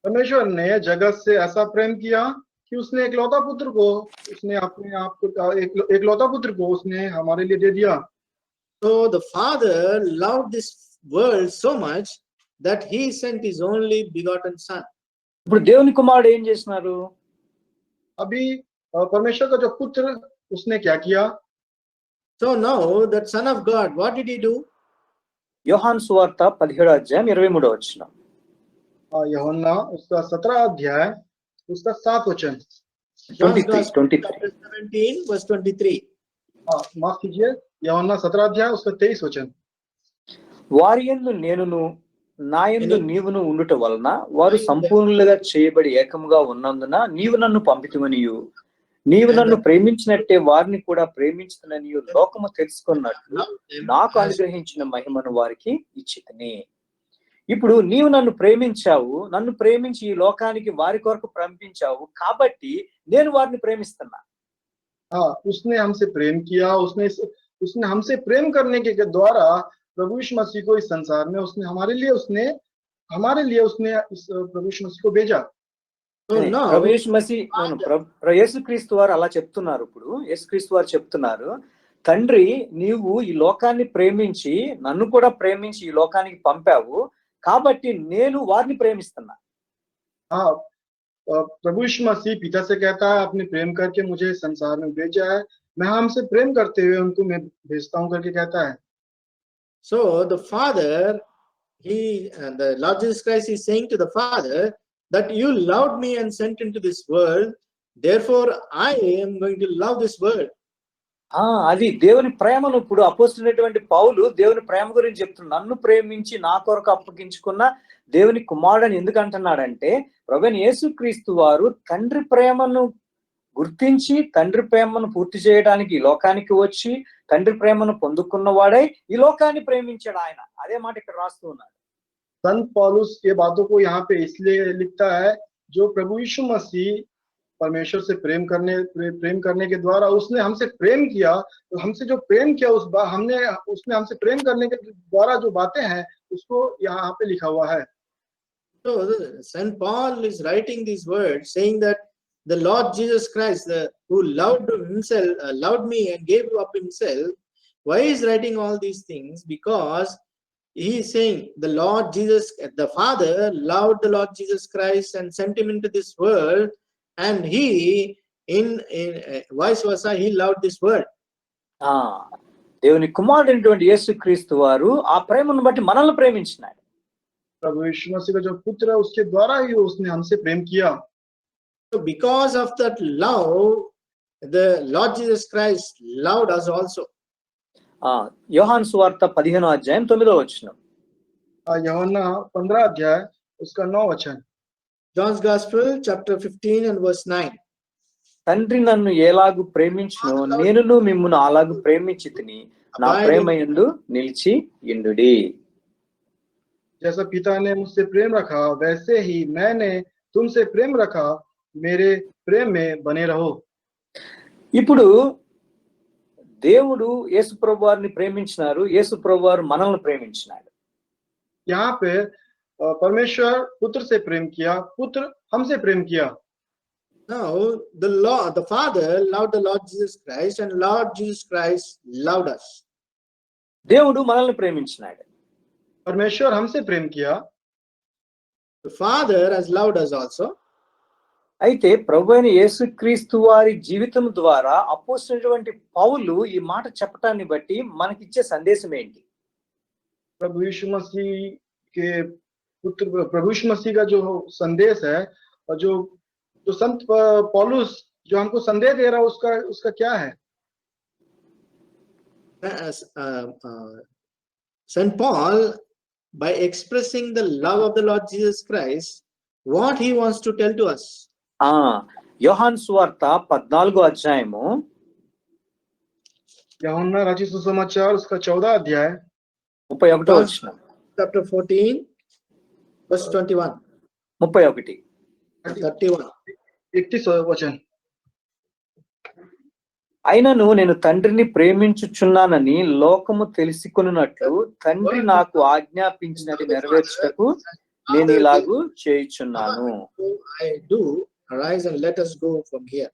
S2: परमेश्वर ने जगत से ऐसा प्रेम किया कि कि उसने एकलौता पुत्र को उसने अपने आप को एकलौता पुत्र को उसने हमारे लिए दे दिया।
S3: So the Father loved this world so much that he sent his only begotten Son.
S1: ఇప్పుడు దేవుని కుమారుడు ఏం చేసినారు?
S2: अभी परमेश्वर का जो पुत्र उसने क्या किया?
S3: So now that Son of God, what did he do?
S1: యోహాను సువార్త 17వ అధ్యాయం 23వ వచనం.
S2: यूहन्ना उसका 17 अध्याय उसका 7 वचन।
S3: John's
S1: 23,
S3: Gospel,
S1: 23.
S3: chapter 17, verse 23.
S2: माफ कीजिए, यूहन्ना 17 अध्याय उसका 23 वचन।
S1: వారి యందు నేనును నా యందు నీవును ఉండుట వలన వారు సంపూర్ణులుగా చేయబడి ఏకముగా ఉన్నందున నీవు నన్ను పంపితివనియు నీవు నన్ను ప్రేమించినట్టే వారిని కూడా ప్రేమించుతున్ననియు లోకము తెలుసుకున్నట్లు నాకు అనుగ్రహించిన మహిమను వారికి ఇచ్చితిని. ఇప్పుడు నీవు నన్ను ప్రేమించావు, నన్ను ప్రేమించి ఈ లోకానికి వారి కొరకు పంపించావు కాబట్టి నేను వారిని ప్రేమిస్తున్నా.
S2: उसने हमसे प्रेम किया, उसने हमसे प्रेम करने के द्वारा प्रभु यीशु मसीह को इस संसार में उसने हमारे लिए उसने इस प्रभु यीशु मसीह को भेजा।
S3: So now
S1: ప్రభు యేసుక్రీస్తు వారు అలా చెప్తున్నారు. ఇప్పుడు యేసుక్రీస్తు వారు చెప్తున్నారు, తండ్రి నీవు ఈ లోకాన్ని ప్రేమించి నన్ను కూడా ప్రేమించి ఈ లోకానికి పంపావు కాబట్టి నేను వారిని ప్రేమిస్తున్నా.
S2: प्रभु यीशु मसीह पिता से कहता है आपने प्रेम करके मुझे संसार में भेजा है, मैं हमसे प्रेम करते हुए उनको मैं भेजता हूं करके कहता है।
S3: So the Father, the Lord Jesus Christ is saying to the Father that you loved me and sent into this world, therefore I am going to love this world.
S1: అది దేవుని ప్రేమను ఇప్పుడు అపోస్తలుడైనటువంటి పౌలు దేవుని ప్రేమ గురించి చెప్తున్నాడు. నన్ను ప్రేమించి నా కొరకు అప్పగించుకున్న దేవుని కుమారుడని ఎందుకు అంటున్నాడంటే ప్రభువైన యేసుక్రీస్తు వారు తండ్రి ప్రేమను గుర్తించి తండ్రి ప్రేమను పూర్తి చేయడానికి ఈ లోకానికి వచ్చి తండ్రి ప్రేమను పొందుకున్నవాడై ఈ లోకాన్ని ప్రేమించాడు ఆయన. అదే మాట ఇక్కడ రాస్తూ ఉన్నాడు.
S2: संत पौलुस ये बातों को यहाँ पे इसलिए लिखता है जो प्रभु यीशु मसीह परमेश्वर से प्रेम करने के द्वारा उसने हमसे प्रेम किया, तो हमसे जो प्रेम किया उसने हमसे प्रेम करने के द्वारा जो बातें हैं उसको यहाँ पे लिखा हुआ है।
S3: So Saint Paul is writing these words saying that the Lord Jesus Christ, who loved me and gave up himself. Why is writing all these things? Because he is saying the Lord Jesus, the Father loved the Lord Jesus Christ and sent him into this world, and he in vice versa he loved this world.
S1: దేవుని కుమారుడైనటువంటి యేసుక్రీస్తు వారు ఆ ప్రేమను బట్టి మనల్ని ప్రేమించినాడు.
S2: प्रभु यीशु मसीह का जो पुत्र है उसके द्वारा ही उसने हमसे प्रेम किया।
S3: So because of that love, the Lord Jesus Christ loved us also.
S1: యోహాను సువార్త 15వ అధ్యాయం 9వ వచనం.
S2: యూహన్నా 15 अध्याय उसका 9 वचन।
S3: John's Gospel, chapter 15 and verse 9.
S1: తండ్రి నన్ను ఎలాగు ప్రేమించునో నేనును మిమ్మును అలాగు ప్రేమించితిని, నా ప్రేమ యందు నిలిచి ఇండుడి.
S2: जैसा पिता ने मुझसे प्रेम रखा वैसे ही मैंने तुमसे प्रेम रखा, मेरे प्रेम में बने रहो।
S1: ఇప్పుడు దేవుడు యేసు ప్రభువారిని ప్రేమించినారు, యేసు ప్రభువారు మనల్ని ప్రేమించినాడు.
S2: यहाँ पे परमेश्वर पुत्र से प्रेम किया, पुत्र हमसे प्रेम किया।
S3: Now the Father loved the Lord Jesus Christ and Lord Jesus Christ loved us.
S1: దేవుడు మనల్ని ప్రేమించినాడు.
S2: परमेश्वर हमसे प्रेम किया,
S3: The Father has loved us also.
S1: అయితే ప్రభువైన యేసుక్రీస్తు వారి జీవితం ద్వారా అపోస్తలుడైనటువంటి పౌలు ఈ మాట చెప్పటాన్ని బట్టి మనకిచ్చే సందేశం ఏంటి?
S2: प्रभु यीशु मसीह के पुत्र प्रभु यीशु मसीह का जो संदेश है और जो संत पौलुस जो हमको संदेश दे रहा है उसका क्या है?
S3: Saint Paul, by expressing the love of the Lord Jesus Christ, what he wants to tell to us?
S1: యోహాను సువార్త 14వ అధ్యాయము
S2: यूहन्ना रचित सुसमाचार उसका 14 अध्याय
S1: 31వ వచనం.
S3: Chapter 14 verse 21.
S1: 31.
S3: 31.
S2: 31 वचन।
S1: అయినను నేను తండ్రిని ప్రేమించుచున్నానని లోకము తెలుసుకొనున్నట్లు తండ్రి నాకు ఆజ్ఞాపించినది నెరవేర్చుటకు నేను ఇలాగు చేయుచున్నాను.
S3: I do arise and let us go from here.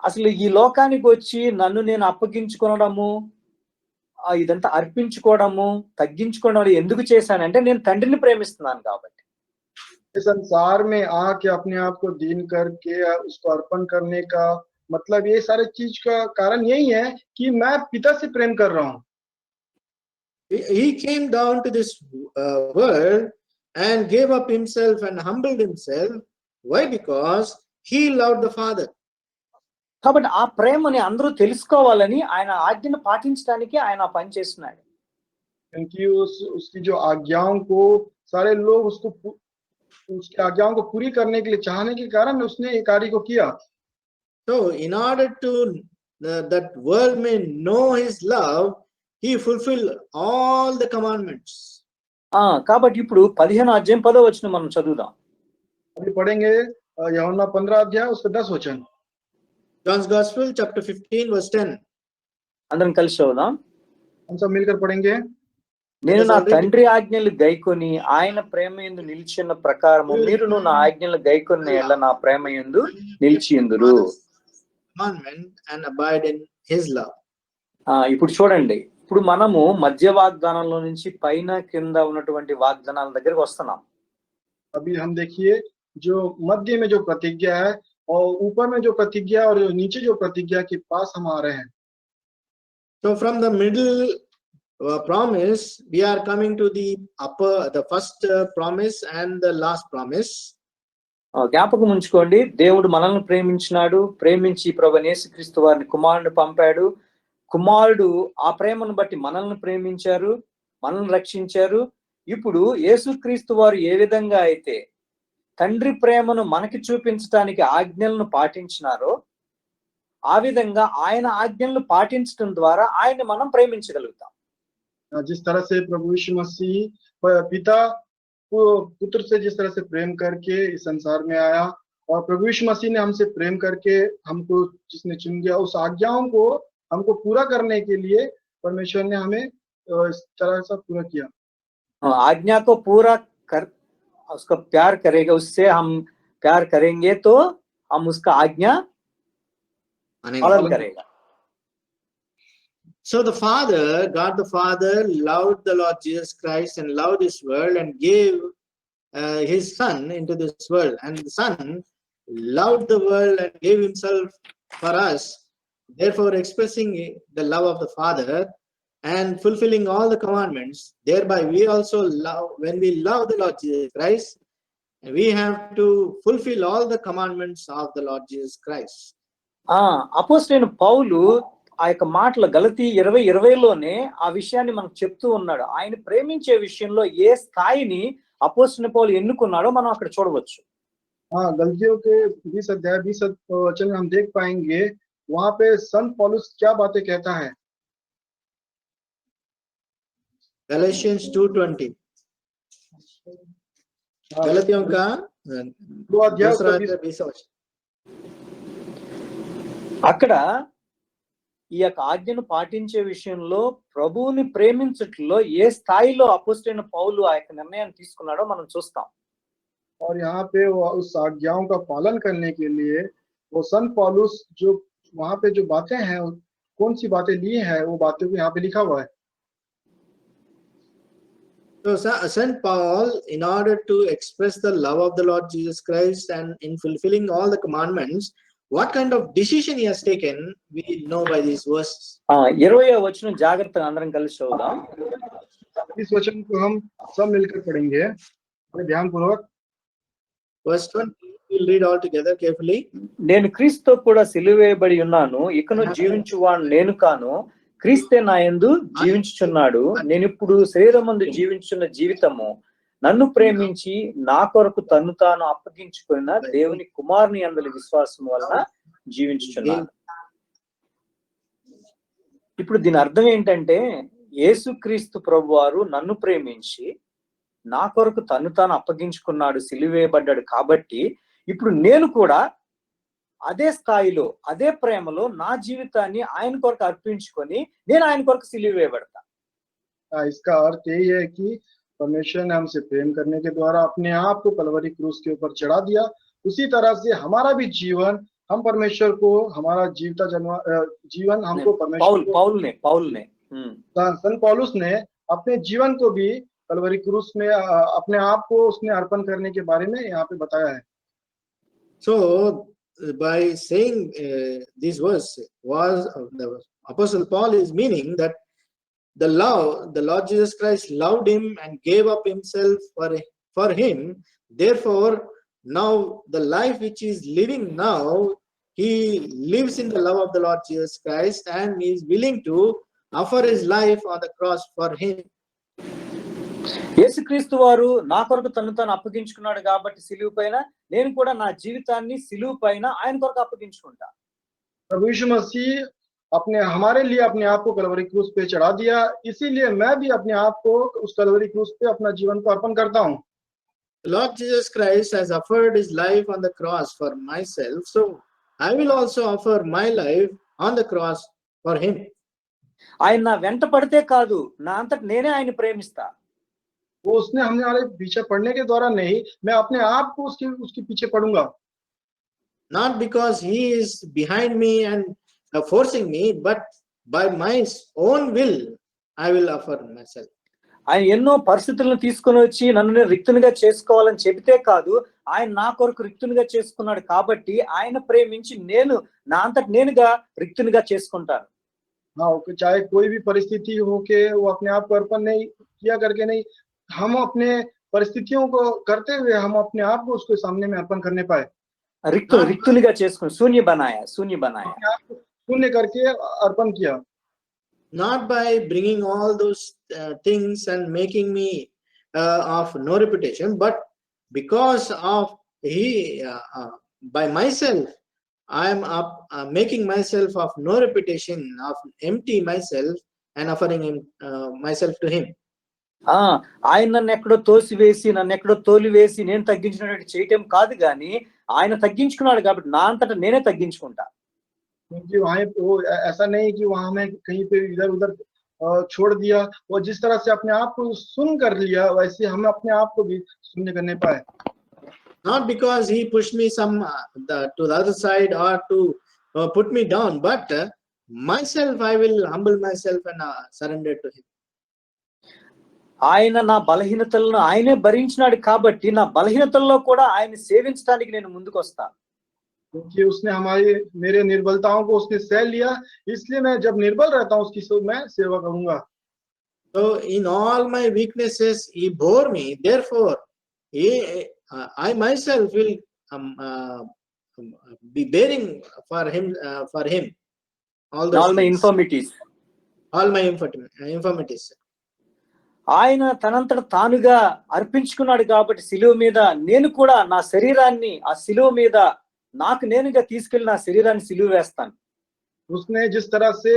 S1: అసలు ఈ లోకానికి వచ్చి నన్ను నేను అప్పగించుకోవడము ఇదంతా అర్పించుకోవడము తగ్గించుకోవడం ఎందుకు చేశానంటే నేను తండ్రిని ప్రేమిస్తున్నాను కాబట్టి.
S2: इस संसार में आके अपने आप को दीन करके उसको अर्पण करने का मतलब ये सारे चीज का कारण यही है कि मैं पिता से प्रेम कर रहा हूँ.
S3: He came down to this world and gave up himself and humbled himself. Why? Because he loved the Father.
S1: కాబట్టి ఆ ప్రేమని అందరూ తెలుసుకోవాలని ఆయన ఆజ్ఞను పాటించడానికి ఆయన పని చేస్తున్నాడు.
S2: क्योंकि उसकी जो आज्ञाओं को सारे लोग उसकी आज्ञाओं को पूरी करने के लिए चाहने के कारण उसने ये कार्य को किया.
S3: So in order to that world may know his love, he fulfilled all the commandments.
S1: కాబట్టి ఇప్పుడు 15వ అధ్యాయం 10వ వచనం మనం చదువుదాం.
S2: अभी पढ़ेंगे यूहन्ना 15 अध्याय उसका 10 वचन.
S3: John's Gospel chapter 15 verse 10.
S1: అందరం కలిసి చదువుదాం.
S2: हम सब मिलकर पढ़ेंगे.
S1: నేను నా తండ్రి ఆజ్ఞలు గైకొని ఆయన ప్రేమ యందు నిలిచిన ప్రకారము మీరును నా ఆజ్ఞలు గైకొని ఎల్ల నా ప్రేమ యందు నిలిచియుందురు.
S3: Commandment and abide in his love.
S1: ఇప్పుడు చూడండి, ఇప్పుడు మనము మధ్య వాగ్దానంలో నుంచి పైన కింద ఉన్నటువంటి వాగ్దానాల దగ్గరికి వస్తున్నాం.
S2: अभी हम देखिए जो मध्य में जो प्रतिज्ञा है और ऊपर में जो प्रतिज्ञा और नीचे जो प्रतिज्ञा के पास हम आ रहे हैं.
S3: So from the middle promise we are coming to the first promise and the last promise.
S1: జ్ఞాపకం ఉంచుకోండి, దేవుడు మనల్ని ప్రేమించినాడు, ప్రేమించి ప్రభువైన యేసుక్రీస్తు వారిని కుమారుని పంపాడు. కుమారుడు ఆ ప్రేమను బట్టి మనల్ని ప్రేమించారు, మనల్ని రక్షించారు. ఇప్పుడు యేసుక్రీస్తు వారు ఏ విధంగా అయితే తండ్రి ప్రేమను మనకి చూపించడానికి ఆజ్ఞలను పాటించినారో ఆ విధంగా ఆయన ఆజ్ఞలను పాటించడం ద్వారా ఆయన్ని మనం ప్రేమించగలుగుతాం.
S2: जिस तरह से प्रभु यीशु मसीह पिता को पुत्र से जिस तरह से प्रेम करके इस संसार में आया और प्रभु यीशु मसीह ने हमसे प्रेम करके हमको जिसने चुन लिया उस आज्ञाओं को हमको पूरा करने के लिए परमेश्वर ने हमें इस तरह से पूरा किया.
S1: आज्ञा को पूरा कर उसका प्यार करेगा, उससे हम प्यार करेंगे तो हम उसका आज्ञा पालन करेगा.
S3: So the Father, God the Father loved the Lord Jesus Christ and loved his world and gave his Son into this world, and the Son loved the world and gave himself for us, therefore expressing the love of the Father and fulfilling all the commandments. Thereby we also love, when we love the Lord Jesus Christ, we have to fulfill all the commandments of the Lord Jesus Christ.
S1: అపోస్తలుడైన పౌలు ఆ యొక్క మాటల గలతీ 20:20లోనే ఆ విషయాన్ని మనకు చెప్తూ ఉన్నాడు. ఆయన ప్రేమించే విషయంలో ఏ స్థాయిని అపోస్తలుడైన పౌలు ఎన్నుకున్నాడో మనం అక్కడ చూడవచ్చు.
S2: गलतियों के 20 अध्याय 20 वचन में हम देख पाएंगे वहां पे संत पौलुस क्या बातें कहता है.
S3: Galatians 2:20. गलतियों का
S2: 2 अध्याय
S3: 20
S1: అక్కడ ఈ యొక్క ఆజ్ఞను పాటించే విషయంలో ప్రభువుని ప్రేమించట్లో ఏ స్థాయిలో అపోస్తలుడైన పౌలు ఆ యొక్క నిర్ణయాన్ని తీసుకున్నాడో మనం చూస్తాం.
S2: और यहाँ पे उस आज्ञाओं का पालन करने के लिए वो संत पौलुस जो वहां पे जो बातें हैं कौन सी बातें ली हैं वो बातें को यहाँ पे लिखा हुआ है.
S3: So Saint Paul, in order to express the love of the Lord Jesus Christ and in fulfilling all the commandments, what kind of decision he has taken, we know by these verses.
S1: 20వ వచనం జాగ్రత్తగా అందరం కలిసి చదువుదాం.
S2: इस वचन को हम सब मिलकर पढ़ेंगे ध्यानपूर्वक.
S3: Verse 20, we'll read all together carefully.
S1: నేను క్రీస్తుతో కూడా సిలువ వేయబడి ఉన్నాను, ఇకను జీవించువాడు నేను కాను, క్రీస్తే నా యందు జీవించుచున్నాడు. నేను ఇప్పుడు శరీరమందు జీవించున్న జీవితము నన్ను ప్రేమించి నా కొరకు తన్ను తాను అప్పగించుకున్న దేవుని కుమారుని యందలి విశ్వాసం వలన జీవించుచున్నాను. ఇప్పుడు దీని అర్థం ఏంటంటే యేసుక్రీస్తు ప్రభువారు నన్ను ప్రేమించి నా కొరకు తన్ను తాను అప్పగించుకున్నాడు, సిలువేయబడ్డాడు. కాబట్టి ఇప్పుడు నేను కూడా అదే స్థాయిలో అదే ప్రేమలో నా జీవితాన్ని ఆయన కొరకు అర్పించుకొని నేను ఆయన కొరకు సిలువేయబడతా.
S2: इसका अर्थ यही है कि परमेश्वर ने हमसे प्रेम करने के द्वारा अपने आप को कलवरी क्रूस के ऊपर चढ़ा दिया उसी तरह से हमारा भी जीवन, हम परमेश्वर को, हमारा जीवन हमको परमेश्वर को,
S1: पौल ने
S2: संत पौलुस ने अपने जीवन को भी कलवरी क्रूस में अपने आप को उसने अर्पण करने के बारे में यहाँ पे बताया है।
S3: So, by saying this verse, was the Apostle Paul is meaning that the Lord Jesus Christ loved him and gave up himself for him. Therefore, now the life which he is living now, he lives in the love of the Lord Jesus Christ and he is willing to offer his life on the cross for him.
S1: యేసుక్రీస్తు వారు నా కొరకు తను తాను అప్పగించుకున్నాడు కాబట్టి సిలువ పైన నేను కూడా నా జీవితాన్ని సిలువ పైన ఆయన కొరకు అప్పగించుకుంటా।
S2: प्रभु यीशु मसीह हमारे लिए अपने आप को कलवरी क्रूस पे चढ़ा दिया, इसीलिए मैं भी अपने आप को उस कलवरी क्रूस पे अपना जीवन को अर्पण करता हूँ।
S3: Lord Jesus Christ has offered his life on the cross for myself, so I will also offer my life on the cross for him.
S1: ఆయన నా వెంట పడితే కాదు, నా అంతట నేనే ఆయన ప్రేమిస్తా।
S2: वो उसने हमारे पीछे पड़ने के द्वारा नहीं, मैं अपने आप को उसके पीछे पड़ूंगा।
S3: Not because he is behind me and forcing me, but by my own will I will offer myself.
S1: ఆయన ఎన్నో పరిస్థితులను తీసుకొని వచ్చి నన్ను నేను రిక్తునిగా చేసుకోవాలని చెబితే కాదు, ఆయన నా కొరకు రిక్తునిగా చేసుకున్నాడు కాబట్టి ఆయన ప్రేమించి నేను నా అంతట నేనుగా రిక్తునిగా చేసుకుంటాను।
S2: हाँ, चाहे कोई भी परिस्थिति हो के वो अपने आप को अर्पण नहीं किया करके नहीं, हम अपने परिस्थितियों को करते हुए हम अपने आप को उसके सामने में अर्पण करने पाए।
S1: रिक्तुनिगा చేసుకుని शून्य बनाया
S2: अपने आप को शून्य करके अर्पण किया।
S3: Not by bringing all those things and making me of no reputation, but because of by myself I am making myself of no reputation, of empty myself and offering him myself to him.
S1: ఆయన నన్ను ఎక్కడో తోసివేసి నన్ను ఎక్కడో తోలివేసి నేను తగ్గించినట్టు చేయటం కాదు గాని ఆయన తగ్గించుకున్నాడు కాబట్టి నా అంతటా నేనే తగ్గించుకుంటా।
S2: क्योंकि वहाँ वो ऐसा नहीं कि वहाँ में कहीं पे इधर उधर छोड़ दिया, वो जिस तरह से अपने आप को सुन कर लिया वैसे हम अपने आप को भी शून्य करने पाए।
S3: Not because he pushed me to the other side or to put me down, but myself I will humble myself and surrender to him.
S1: ఆయన నా బలహీనతలను ఆయనే భరించినాడు కాబట్టి నా బలహీనతల్లో కూడా ఆయన సేవించడానికి నేను ముందుకు వస్తా।
S2: क्योंकि उसने मेरे निर्बलताओं को उसने सह लिया, इसलिए मैं जब निर्बल रहता हूँ उसकी मैं सेवा करूंगा।
S3: So in all my weaknesses he bore me, therefore I myself will be bearing for him all
S1: my infirmities. ఆయన తనంతట తానుగా అర్పించుకున్నాడు కాబట్టి సిలువ మీద నేను కూడా నా శరీరాన్ని ఆ సిలువ మీద నాకు నేనుగా తీసుకెళ్లి నా శరీరాన్ని సిలువ వేస్తాను।
S2: उसने जिस तरह से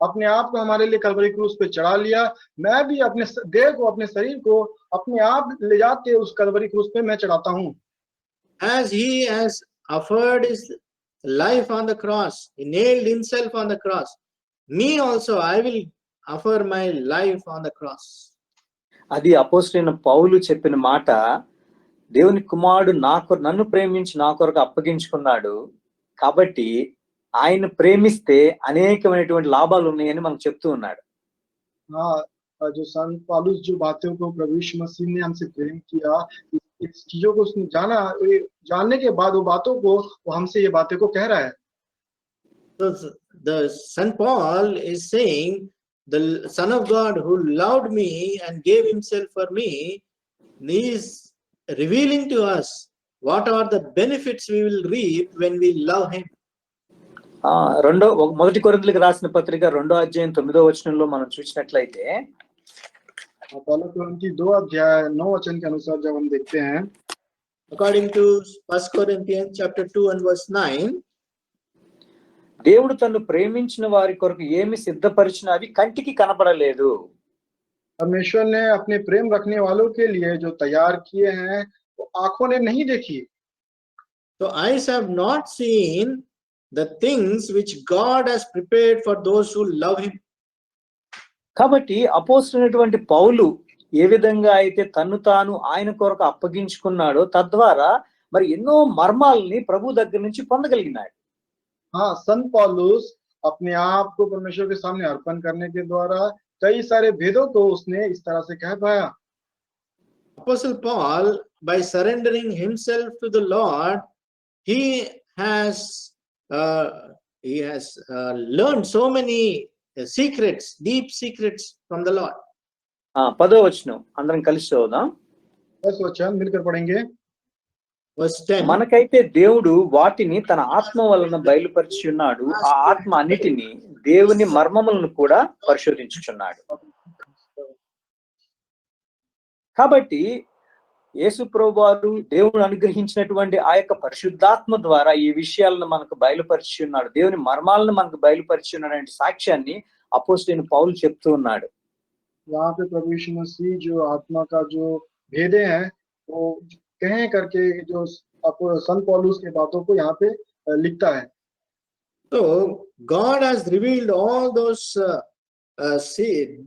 S2: अपने आप को हमारे लिए कलवरी क्रूस पे चढ़ा लिया, मैं भी अपने देह को, अपने शरीर को अपने आप ले जाके उस कलवरी क्रूस पे मैं चढ़ाता हूँ।
S3: As he has offered his life on the cross, he nailed himself on the cross, me also I will offer my life on the cross.
S1: అది అపోస్తలుడైన పౌలు చెప్పిన మాట, దేవుని కుమారుడు నన్ను ప్రేమించి నా కొరకు అప్పగించుకున్నాడు కాబట్టి ఆయన ప్రేమిస్తే అనేకమైనటువంటి లాభాలు ఉన్నాయని మనకు చెప్తూ ఉన్నాడు।
S2: हाँ, जो संत पौलुस जो बातों को प्रभु यीशु मसीह ने हमसे प्रेम किया, इस चीजों को उसने जानने के बाद वो बातों को वो हमसे ये बातें को कह रहा है।
S3: So the Saint Paul is saying, the Son of God who loved me and gave himself for me is revealing to us what are the benefits we will reap when we love him.
S1: మొదటి కొరింథీయులకు రాసిన పత్రిక 2వ అధ్యాయం 9వ వచనంలో మనం చూసినట్లయితే,
S2: पहला कुरिन्थी 2 अध्याय 9 वचन के अनुसार जब हम देखते हैं,
S3: according to 1 Corinthians chapter 2 and verse 9,
S1: దేవుడు తన్ను ప్రేమించిన వారి కొరకు ఏమి సిద్ధపరిచినా అవి కంటికి కనపడలేదు।
S2: परमेश्वर ने अपने प्रेम रखने वालों के लिए जो तैयार किए हैं वो आंखों ने नहीं देखी।
S3: So eyes have not seen the things which God has prepared for those who love him.
S1: కాబట్టి అపోస్తలుడైనటువంటి పౌలు ఏ విధంగా అయితే తన్ను తాను ఆయన కొరకు అప్పగించుకున్నాడో తద్వారా మరి ఎన్నో మర్మాలని ప్రభు దగ్గర నుంచి పొందగలిగినాడు.
S2: हाँ, संत पौलुस अपने आप को परमेश्वर के सामने अर्पण करने के द्वारा कई सारे भेदों को उसने इस तरह से कह पाया।
S3: Apostle Paul, by surrendering himself to the Lord, he has learned so many secrets, deep secrets from the Lord.
S1: 10వ వచనం అందరం కలిసి చదువుదాం.
S2: 10 वचन मिलकर पढ़ेंगे।
S3: Verse 10.
S1: మనకైతే దేవుడు వాటిని తన ఆత్మ వలన బయలుపరిచి ఉన్నాడు. ఆ ఆత్మ అన్నిటిని దేవుని మర్మములను కూడా పరిశోధించుచున్నాడు. కాబట్టి యేసు ప్రభువారు దేవుడు అనుగ్రహించినటువంటి ఆ యొక్క పరిశుద్ధాత్మ ద్వారా ఈ విషయాలను మనకు బయలుపరిచి ఉన్నాడు. దేవుని మర్మాలను మనకు బయలుపరిచి ఉన్నాడు సాక్ష్యాన్ని అపోస్తలుడైన పౌలు చెప్తూ ఉన్నాడు.
S2: यहाँ पे प्रभु यीशु मसीह जो आत्मा का जो भेदे हैं वो कहें करके जो संत पौलुस के बातों को यहाँ पे लिखता है।
S3: So God has revealed all those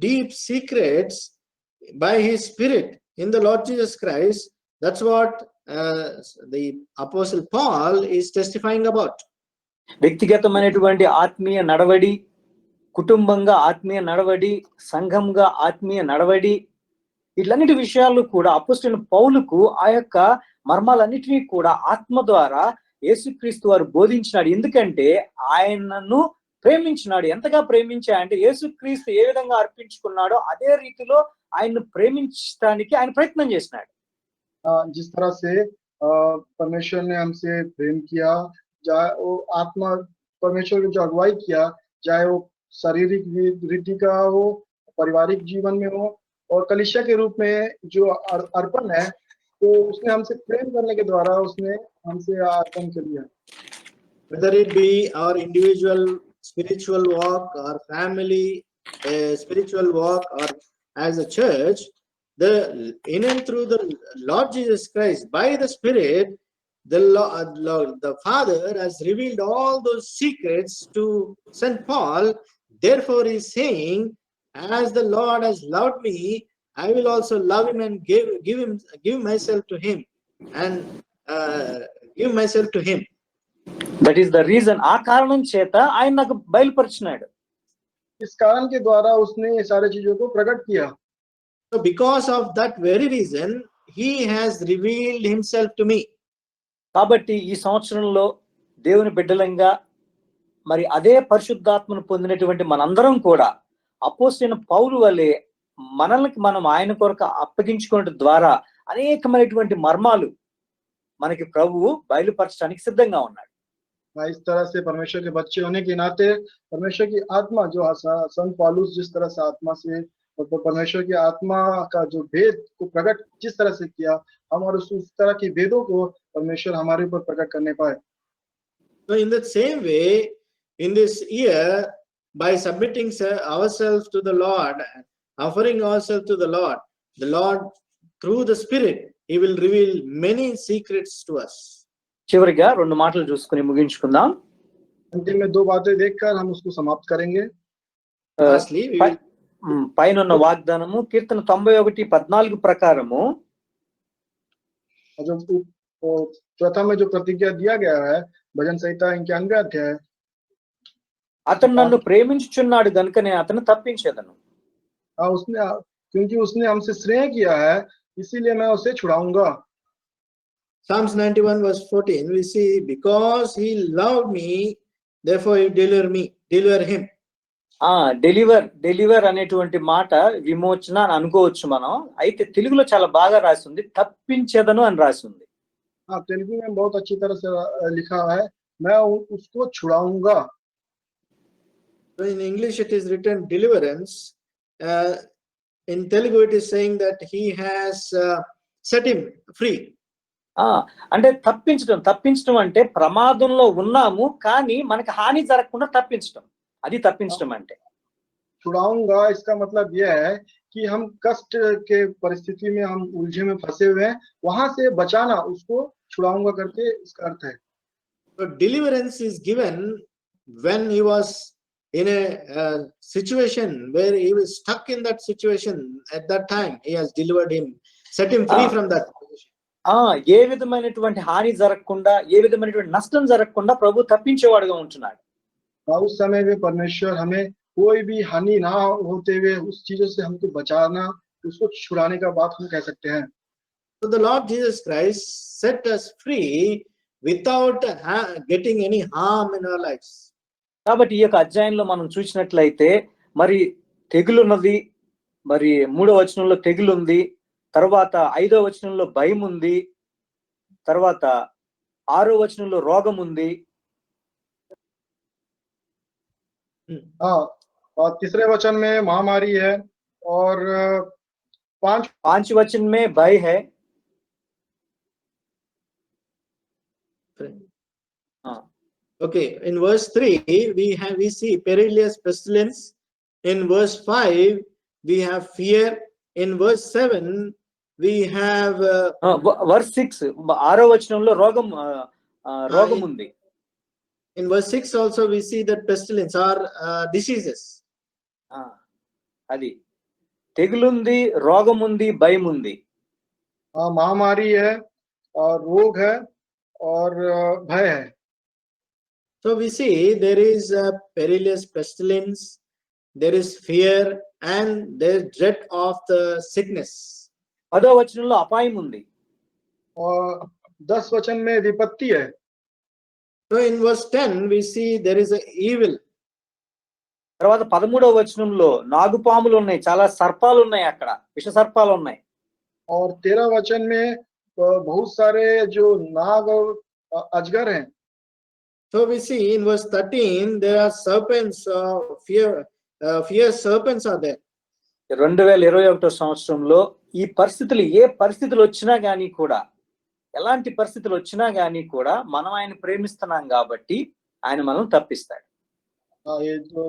S3: deep secrets by his spirit in the Lord Jesus Christ. That's what the Apostle Paul is testifying about.
S1: వ్యక్తిగతమైనటువంటి ఆత్మీయ నడవడి, కుటుంబంగా ఆత్మీయ నడవడి, సంఘంగా ఆత్మీయ నడవడి, ఇట్లన్నిటి విషయాలు కూడా అపోస్తలుడైన పౌలుకు ఆ యొక్క మర్మాలన్నిటినీ కూడా ఆత్మ ద్వారా యేసుక్రీస్తు వారు బోధించినాడు. ఎందుకంటే ఆయనను ప్రేమించినాడు. ఎంతగా ప్రేమించాడంటే యేసుక్రీస్తు ఏ విధంగా అర్పించుకున్నాడో అదే రీతిలో ఆయన్ను ప్రేమించడానికి ఆయన ప్రయత్నం చేసినాడు.
S2: जिस तरह से परमेश्वर ने हमसे प्रेम किया, चाहे वो आत्मा परमेश्वर ने जो अगुवाई किया, चाहे वो शारीरिक वृद्धि का हो, पारिवारिक जीवन में हो और कलीसिया के रूप में जो अर्पण है, तो उसने हमसे प्रेम करने के द्वारा उसने हमसे अर्पण कर लिया।
S3: Whether it be our individual spiritual walk, or family spiritual walk, or as a church, in and through the Lord Jesus Christ, by the Spirit, the Father has revealed all those secrets to St. Paul. Therefore, he is saying, as the Lord has loved me, I will also love him and give myself to him, and give myself to him.
S1: That is the reason. ఆ కారణం చేత ఆయన నాకు బయలుపరిచినాడు.
S2: इस कारण के द्वारा उसने ये सारी चीजों को प्रकट किया।
S3: So because of that very reason, he has revealed himself to me.
S1: కాబట్టి ఈ సంవత్సరంలో దేవుని బిడ్డలంగా మరి అదే పరిశుద్ధాత్మను పొందినటువంటి మనందరం కూడా అపోస్తలుడైన పౌలు వలె మనల్ని మనం ఆయన కొరకు అప్పగించుకోవడం ద్వారా అనేకమైనటువంటి మర్మాలు మనకి ప్రభువు బయలుపరచడానికి సిద్ధంగా ఉన్నాడు.
S2: इस तरह से परमेश्वर के बच्चे होने के नाते परमेश्वर की आत्मा जो संत पौलुस जिस तरह से आत्मा से परमेश्वर की आत्मा का जो भेद को प्रकट जिस तरह से किया, हम और उस तरह के भेदों को परमेश्वर हमारे ऊपर प्रकट करने पाए।
S3: So in the same way, in this year, by submitting ourselves to the Lord, offering ourselves to the Lord through the Spirit, he will reveal many secrets to us.
S1: చివరిగా 2 మాటలు చూసుకుని ముగించుకుందాం.
S2: अंतिम में 2 बातें देखकर हम उसको समाप्त करेंगे।
S3: Lastly, we will
S1: పైన ఉన్న వాగ్దానము కీర్తన 91:14 ప్రకారము
S2: जो प्रथम में जो प्रतिज्ञा दिया गया है भजन संहिता 91 अध्याय,
S1: అతను నన్ను ప్రేమించుచున్నాడు గనుకనే అతను తప్పించేదను.
S2: उसने क्योंकि उसने हमसे स्नेह किया है इसीलिए मैं उसे छुड़ाऊंगा।
S3: Psalms 91 verse 14, we see, because he loved me, therefore he deliver him.
S1: Deliver అనేటువంటి మాట విమోచన అని అనుకోవచ్చు మనం. అయితే తెలుగులో చాలా బాగా రాసి ఉంది, తప్పించేదను అని రాసి ఉంది.
S2: हाँ, तेलुगु में बहुत अच्छी तरह से लिखा है, मैं उसको छुड़ाऊंगा।
S3: So in English it is written deliverance. In Telugu it is saying that he has set him free.
S1: అంటే తప్పించడం అంటే ప్రమాదంలో ఉన్నాము కానీ మనకి హాని జరగకుండా తప్పించడం, అది తప్పించడం అంటే.
S2: छुड़ाऊंगा इसका मतलब यह है कि हम कष्ट के परिस्थिति में हम उलझे में फंसे हुए हैं, वहां से बचाना, उसको छुड़ाऊंगा करके इसका अर्थ है।
S3: So deliverance is given when he was in a situation where he was stuck in that situation. At that time he has delivered him, set him free from that position.
S1: ఏ విధమైనటువంటి హాని జరగకుండా, ఏ విధమైనటువంటి నష్టం జరగకుండా ప్రభు తప్పించేవాడుగా ఉంటున్నాడు.
S2: उस समय में परमेश्वर हमें कोई भी हानि ना होते हुए उस चीजों से हमको बचाना, उसको छुड़ाने का बात हम कह सकते हैं.
S3: So the Lord Jesus Christ set us free without getting any harm in our lives.
S1: కాబట్టి ఈ యొక్క అధ్యాయంలో మనం చూసినట్లయితే మరి తెగులున్నది, మరి 3వ వచనంలో తెగులుంది, తర్వాత 5వ వచనంలో భయం ఉంది, తర్వాత 6వ వచనంలో రోగం ఉంది.
S2: हाँ, और तीसरे वचन में महामारी है और
S1: 5 वचन में भय है.
S3: Okay, in verse 3 we see perilous pestilence. In verse 5 we have fear. In verse 7 we have
S1: verse 6 6వ వచనంలో రోగం ఉంది.
S3: In verse 6 also we see that pestilence or diseases.
S1: అది తెగులుంది, రోగం ఉంది, భయం ఉంది.
S2: महामारी है और रोग है और भय है.
S3: So we see there is a perilous pestilence, there is fear, and there is dread of the sickness.
S1: 10వ వచనంలో అపాయం ఉంది.
S2: और 10 वचन में विपत्ति है.
S3: So in verse 10 we see there is a evil.
S1: తర్వాత 13వ వచనంలో నాగుపాములు ఉన్నాయి, చాలా సర్పాలు ఉన్నాయి, అక్కడ విష సర్పాలు ఉన్నాయి.
S2: और 13 वचन में बहुत सारे जो नाग और अजगर हैं.
S3: So we see in verse 13 there are serpents, fear serpents are there.
S1: 2021 సంవత్సరంలో ఈ పరిస్థితులు, ఏ పరిస్థితులు వచ్చినా గానీ కూడా, ఎలాంటి పరిస్థితులు వచ్చినా గానీ కూడా మనం ఆయన ప్రేమిస్తున్నాం కాబట్టి ఆయన మనం తప్పిస్తాడు.
S2: ये जो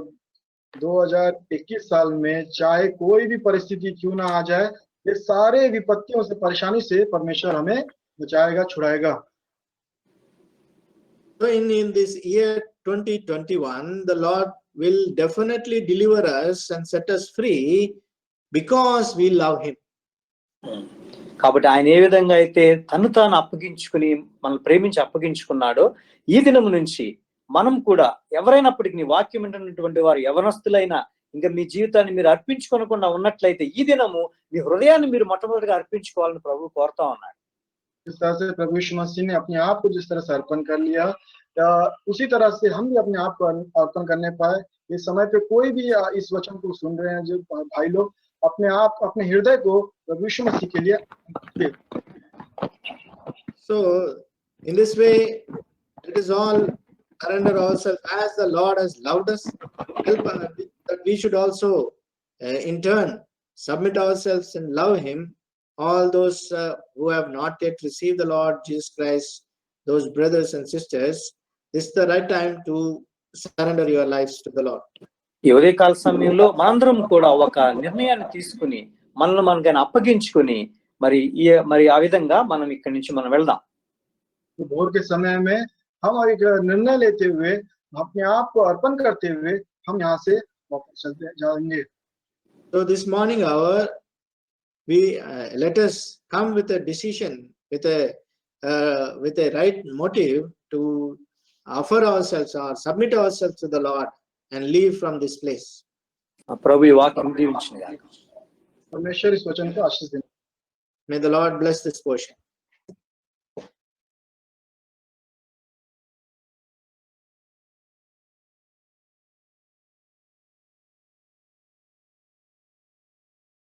S2: 2021 साल में चाहे कोई भी परिस्थिति क्यों ना आ जाए, ये सारे विपत्तियों से, परेशानी से परमेश्वर हमें बचाएगा, छुड़ाएगा.
S3: So in this year 2021 the Lord will definitely deliver us and set us free because we love him.
S1: కాబట్టి ఆయన ఏ విధంగా అయితే తను తాను అప్పగించుకుని మనల్ని ప్రేమించి అప్పగించుకున్నాడో, ఈ దినం నుంచి మనం కూడా ఎవరైనప్పటికీ వాక్యం వింటున్నటువంటి వారు యవనస్తులైనా ఇంకా మీ జీవితాన్ని మీరు అర్పించుకోనకుండా ఉన్నట్లయితే ఈ దినము మీ హృదయాన్ని మీరు మొట్టమొదటిగా అర్పించుకోవాలని ప్రభు కోరుతా ఉన్నాడు.
S2: जिस तरह से प्रभु यीशु मसीह ने अपने आप को जिस तरह से अर्पण कर लिया, उसी तरह से हम भी अपने आप को अर्पण करने पाए. इस समय पे कोई भी इस वचन को सुन रहे हैं जो भाई लोग, अपने आप, अपने हृदय को प्रभु यीशु मसीह के लिए.
S3: So in this way it is all surrender ourselves as the Lord has loved us. Help that we should also in turn submit ourselves and love him. All those who have not yet received the Lord Jesus Christ, those brothers and sisters, this is the right time to surrender your lives to the Lord.
S1: ఈ ఉదయకాల సమయంలో మనందరం కూడా ఒక నిర్ణయాన్ని తీసుకుని మనల్ని మనకైనా అప్పగించుకుని మరి ఆ విధంగా మనం ఇక్కడి నుంచి మనం వెళ్దాం.
S2: भोर के समय में हम एक निर्णय लेते हुए, अपने आप को अर्पण करते हुए हम यहाँ से वापस चलते जाएंगे.
S3: So this morning hour we let us come with a decision, with a right motive to offer ourselves or submit ourselves to the Lord and leave from this place.
S1: ప్రభు ఈ వాక్యం దీవించును గాక.
S2: परमेश्वर इस वचन को आशीष दें.
S3: May the Lord bless this portion.